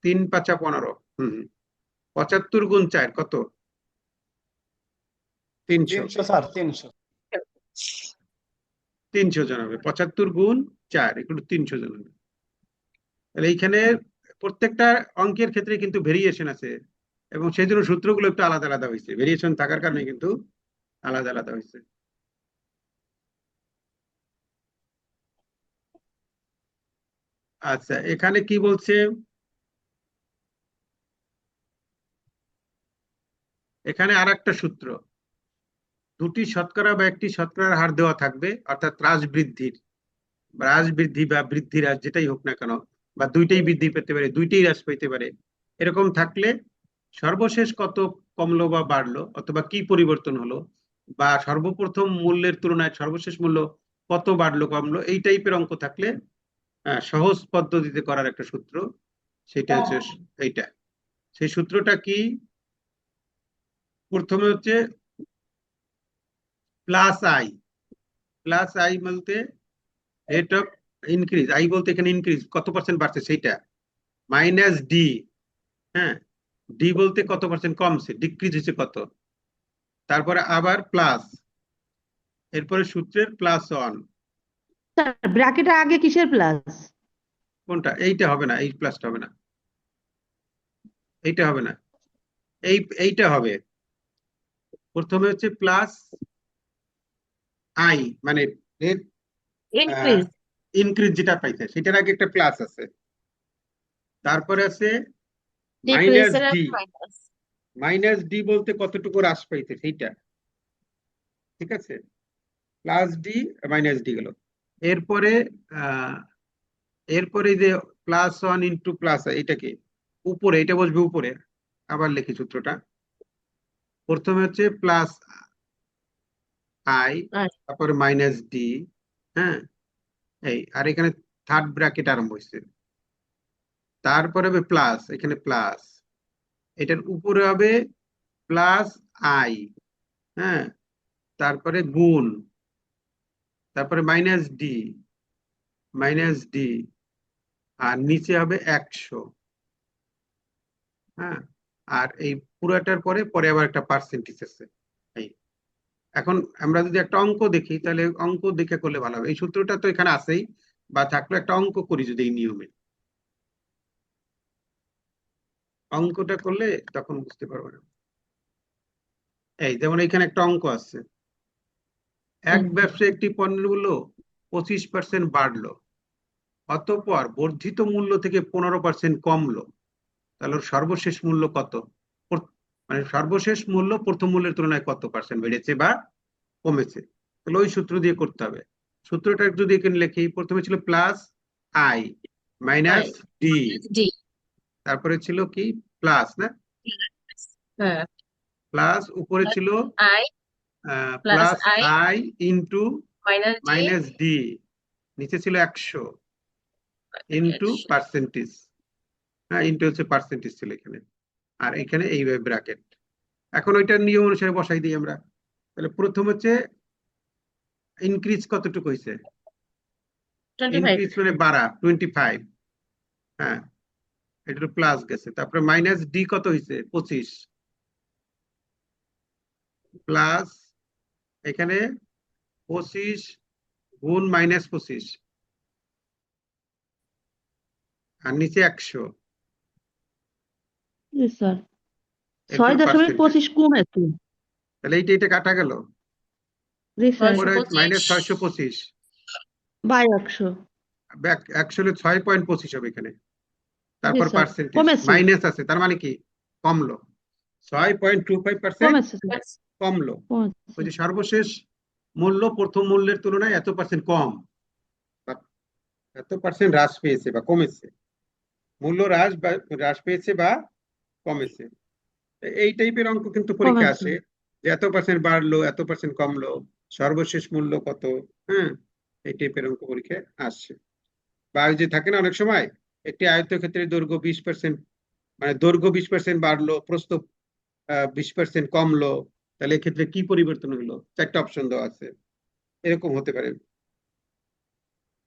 3 5 15। 75 গুণ 4 কত? 300। 300 স্যার, 300। 300 জন হবে। 75 গুণ 4 একটু 300 জন হবে। তাহলে এইখানে প্রত্যেকটা অঙ্কের ক্ষেত্রে কিন্তু ভেরিয়েশন আছে, এবং সেই জন্য সূত্রগুলো একটু আলাদা আলাদা হয়েছে। ভেরিয়েশন থাকার কারণে কিন্তু আলাদা আলাদা হয়েছে। আচ্ছা, এখানে কি বলছে? এখানে আর একটা সূত্র, দুটি শতকরা বা একটি শতকরার হার দেওয়া থাকবে, অর্থাৎ হ্রাস বৃদ্ধি বা বৃদ্ধি হ্রাস যেটাই হোক না কেন, বা দুইটাই বৃদ্ধি পেতে পারে, দুইটাই হ্রাস পেতে পারে। এরকম থাকলে সর্বশেষ কত কমলো বা বাড়লো, অথবা কি পরিবর্তন হলো, বা সর্বপ্রথম মূল্যের তুলনায় সর্বশেষ মূল্য কত বাড়লো কমলো, এই টাইপের অঙ্ক থাকলে সহজ পদ্ধতিতে করার একটা সূত্র, সেটা হচ্ছে এইটা। সেই সূত্রটা কি? প্রথমে হচ্ছে প্লাস আই। প্লাস আই বলতে রেট অফ ইনক্রিজ, আই বলতে এখানে ইনক্রিজ কত পার্সেন্ট বাড়ছে সেইটা, মাইনাস ডি। হ্যাঁ, ডি বলতে কত পার্সেন্ট কমছে, ডিক্রিজ হয়েছে কত। তারপরে আবার প্লাস, এরপরে সূত্রের প্লাস অন। ব্র্যাকেটের আগে কিসের প্লাস? কোনটা? এইটা হবে না, এই প্লাসটা হবে না, এইটা হবে না, এইটা হবে। প্রথমে হচ্ছে প্লাস আই, মানে ইনক্রিজ যেটা পাইছে সেটার আগে একটা প্লাস আছে, তারপরে আছে মাইনাস ডি। মাইনাস ডি বলতে কতটুকু হ্রাস পাইছে সেইটা, ঠিক আছে? প্লাস ডি মাইনাস ডি গেল। এরপরে এরপরে যে প্লাস ওয়ান ইন্টু প্লাস, এটাকে উপরে, এটা বসবে উপরে। আবার লিখি সূত্রটা, প্রথমে হচ্ছে প্লাস আই, তারপরে মাইনাস ডি, হ্যাঁ, এই আর এখানে থার্ড ব্র্যাকেট আরম্ভ হয়েছে, তারপরে হবে প্লাস, এখানে প্লাস, এটার উপরে হবে প্লাস আই, হ্যাঁ, তারপরে গুণ, তারপরে মাইনাস ডি, আর নিচে হবে 100, হ্যাঁ, আর এই পুরাটার পরে পরে আবার একটা পার্সেন্টেজ আছে। এই এখন আমরা যদি একটা অঙ্ক দেখি তাহলে অঙ্ক দেখে করলে ভালো হবে। এই সূত্রটা তো এখানে আছেই, বা থাকলে একটা অঙ্ক করি যদি এই নিয়মে, অঙ্কটা করলে তখন বুঝতে পারবো না। এই যেমন এখানে একটা অঙ্ক আছে, এক ব্যবসায় একটি পণ্যের মূল্য 25% বাড়লো, অতঃপর বর্ধিত মূল্য থেকে 15% কমলো, তাহলে ওর সর্বশেষ মূল্য কত? মানে সর্বশেষ মূল্য প্রথম মূল্যের তুলনায় কত পার্সেন্ট বেড়েছে বা কমেছে, তাহলে ওই সূত্র দিয়ে করতে হবে। সূত্রটা যদি এখানে লিখি, প্রথমে ছিল প্লাস আই মাইনাস ডি, তারপরে ছিল কি প্লাস, না প্লাস, উপরে ছিল I plus I I into minus D, নিচে ছিল 100 ইন্টু পার্সেন্টেজ, হ্যাঁ, ইন্টু হচ্ছে পার্সেন্টেজ ছিল এখানে, আর এখানে এইভাবে ব্র্যাকেট। এখন ওইটার নিয়ম অনুসারে বসাই দিই আমরা। তাহলে প্রথম হচ্ছে ইনক্রিজ কতটুকু হয়েছে, ইনক্রিজ মানে বাড়া 25, হ্যাঁ, এটা প্লাস গেছে। তারপরে মাইনাস ডি কত হয়েছে 25, প্লাস এখানে 25 গুণ মাইনাস 25, আর নিচে 100, জি স্যার, এরপর 6.25 পার্সেন্টেজ। কমেছে। তাহলে এইটা কাটা গেল, জি স্যার, মাইনাস 625 বাই 100। 100 হলে 6.25 হবে এখানে, জি তারপর স্যার, পার্সেন্টেজ কমেছে মাইনাস আছে, তার মানে কি কমলো, 6.25% কমেছে স্যার, কমলো। কমেছে। ওই যে সর্বশেষ মূল্য প্রথম মূল্যের তুলনায় এত পার্সেন্ট কম, বা এত পার্সেন্ট হ্রাস পেয়েছে বা কমেছে, মূল্য হ্রাস পেয়েছে বা কমেছে। এই টাইপের অঙ্ক কিন্তু পরীক্ষা কমেছে। আসে, যে এত পার্সেন্ট বাড়লো, এত পার্সেন্ট কমলো, সর্বশেষ মূল্য কত, হ্যাঁ, এই টাইপের অঙ্ক পরীক্ষায় আসছে। বা ওই যে থাকে না অনেক সময়, একটি আয়তক্ষেত্রের দৈর্ঘ্য 20%, মানে দৈর্ঘ্য 20% বাড়লো, প্রস্থ 20% কমলো, তাহলে এক্ষেত্রে কি পরিবর্তন হলো, 4টা অপশন দেওয়া আছে, এরকম হতে পারে,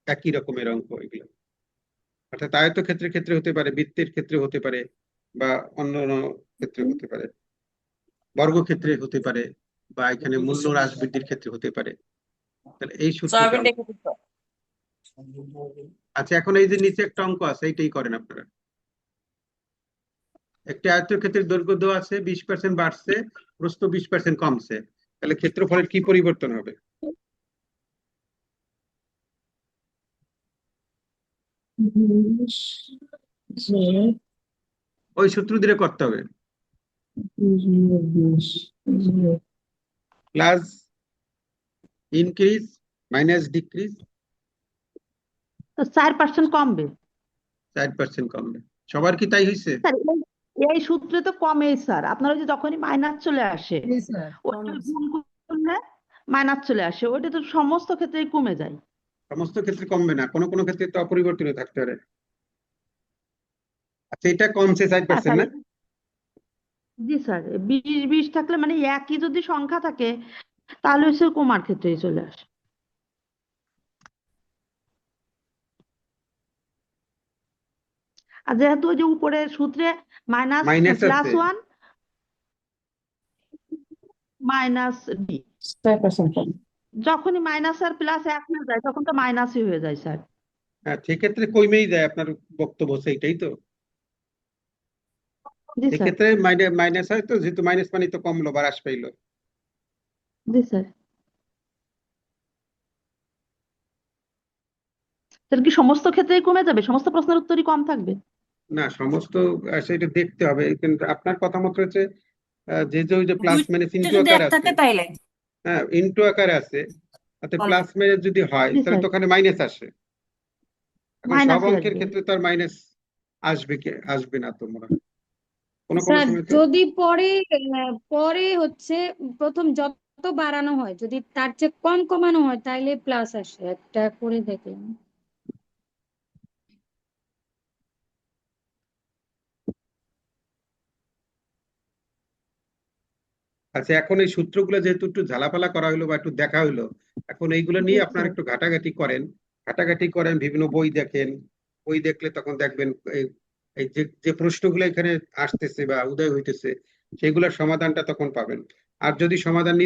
একই রকমের অঙ্ক এগুলো। অর্থাৎ আয়তক্ষেত্রের ক্ষেত্রে হতে পারে, বৃত্তের ক্ষেত্রে হতে পারে, বা অন্য ক্ষেত্রে হতে পারে, বর্গক্ষেত্রে হতে পারে, বা এখানে মূল্য হ্রাস বৃদ্ধির ক্ষেত্রে হতে পারে। তাহলে এই সূত্রটা। আচ্ছা, এখন এই যে নিচে একটা অঙ্ক আছে, এইটাই করেন আপনারা। একটি আয়তক্ষেত্রের দৈর্ঘ্য দেওয়া আছে, 20% বাড়ছে, প্রস্থ 20% কমছে, তাহলে ক্ষেত্রফলের কি পরিবর্তন হবে? ওই সূত্র দিয়ে করতে হবে, প্লাস ইনক্রিজ মাইনাস ডিক্রিজ, 4% কমবে 4% কমবে। সবার কি তাই হয়েছে? স্যার। এই সূত্রে তো কমেই স্যার, আপনার ওই যে যখনই মাইনাস চলে আসে, জি স্যার, ওইটা গুণ করলে মাইনাস চলে আসে, ওইটা তো সমস্ত ক্ষেত্রেই কমে যায়। সমস্ত ক্ষেত্রে কমবে না, কোনো কোনো ক্ষেত্রে তো অপরিবর্তিত থাকতে পারে। আচ্ছা, এটা কমছে 4%, না? জি স্যার, 20-20 থাকলে মানে একই যদি সংখ্যা থাকে তাহলে হচ্ছে কমার ক্ষেত্রেই চলে আসে। আর যেহেতু ওই যে উপরের সূত্রে মাইনাস মাইনাস প্লাস আছে, 1 মাইনাস ডি, যখনই মাইনাস আর প্লাস এক হয়ে যায় তখন তো মাইনাসই হয়ে যায় স্যার। হ্যাঁ, সেক্ষেত্রে কমেই যায়, আপনার বক্তব্য সেইটাই তো। জি স্যার, সেক্ষেত্রে মাইনাস হয় তো, যেহেতু মাইনাস মানে তো কমলো বা হ্রাস পাইলো। জি স্যার। স্যার কি সমস্ত ক্ষেত্রেই কমে যাবে, সমস্ত প্রশ্নের উত্তরই কম থাকবে? না, সমস্ত সেটা দেখতে হবে, কিন্তু আপনার কথা মতো হচ্ছে যে ওই যে প্লাস মাইনাস ইনটু যদি আকার এক আছে, থাকে তাইলে হ্যাঁ, ইনটু আকারে আছে, তাতে কম প্লাস মাইনাস যদি হয় জি তাহলে স্যার, তো ওখানে মাইনাস আসে। এখন সব মাইনাসই অঙ্কের আসবে। ক্ষেত্রে তো আর মাইনাস আসবে না তো মনে হয়, কোনো কোনো স্যার সময় তো। যদি পরে হচ্ছে প্রথম যত বাড়ানো হয় যদি তার চেয়ে কম কমানো হয় তাইলে প্লাস আসে, একটা করে দেখলাম। আচ্ছা, এখন এই সূত্রগুলো যেহেতু একটু ঝালাপালা করা হলো বা একটু দেখা হলো, এখন এইগুলো জি নিয়ে আপনারা স্যার। একটু ঘাটাঘাটি করেন, বিভিন্ন বই দেখেন। বই দেখলে তখন দেখবেন এই এই যে যে প্রশ্নগুলো এখানে আসতেছে বা উদয় হইতেছে, সেগুলোর সমাধানটা তখন পাবেন। আর যদি সমাধান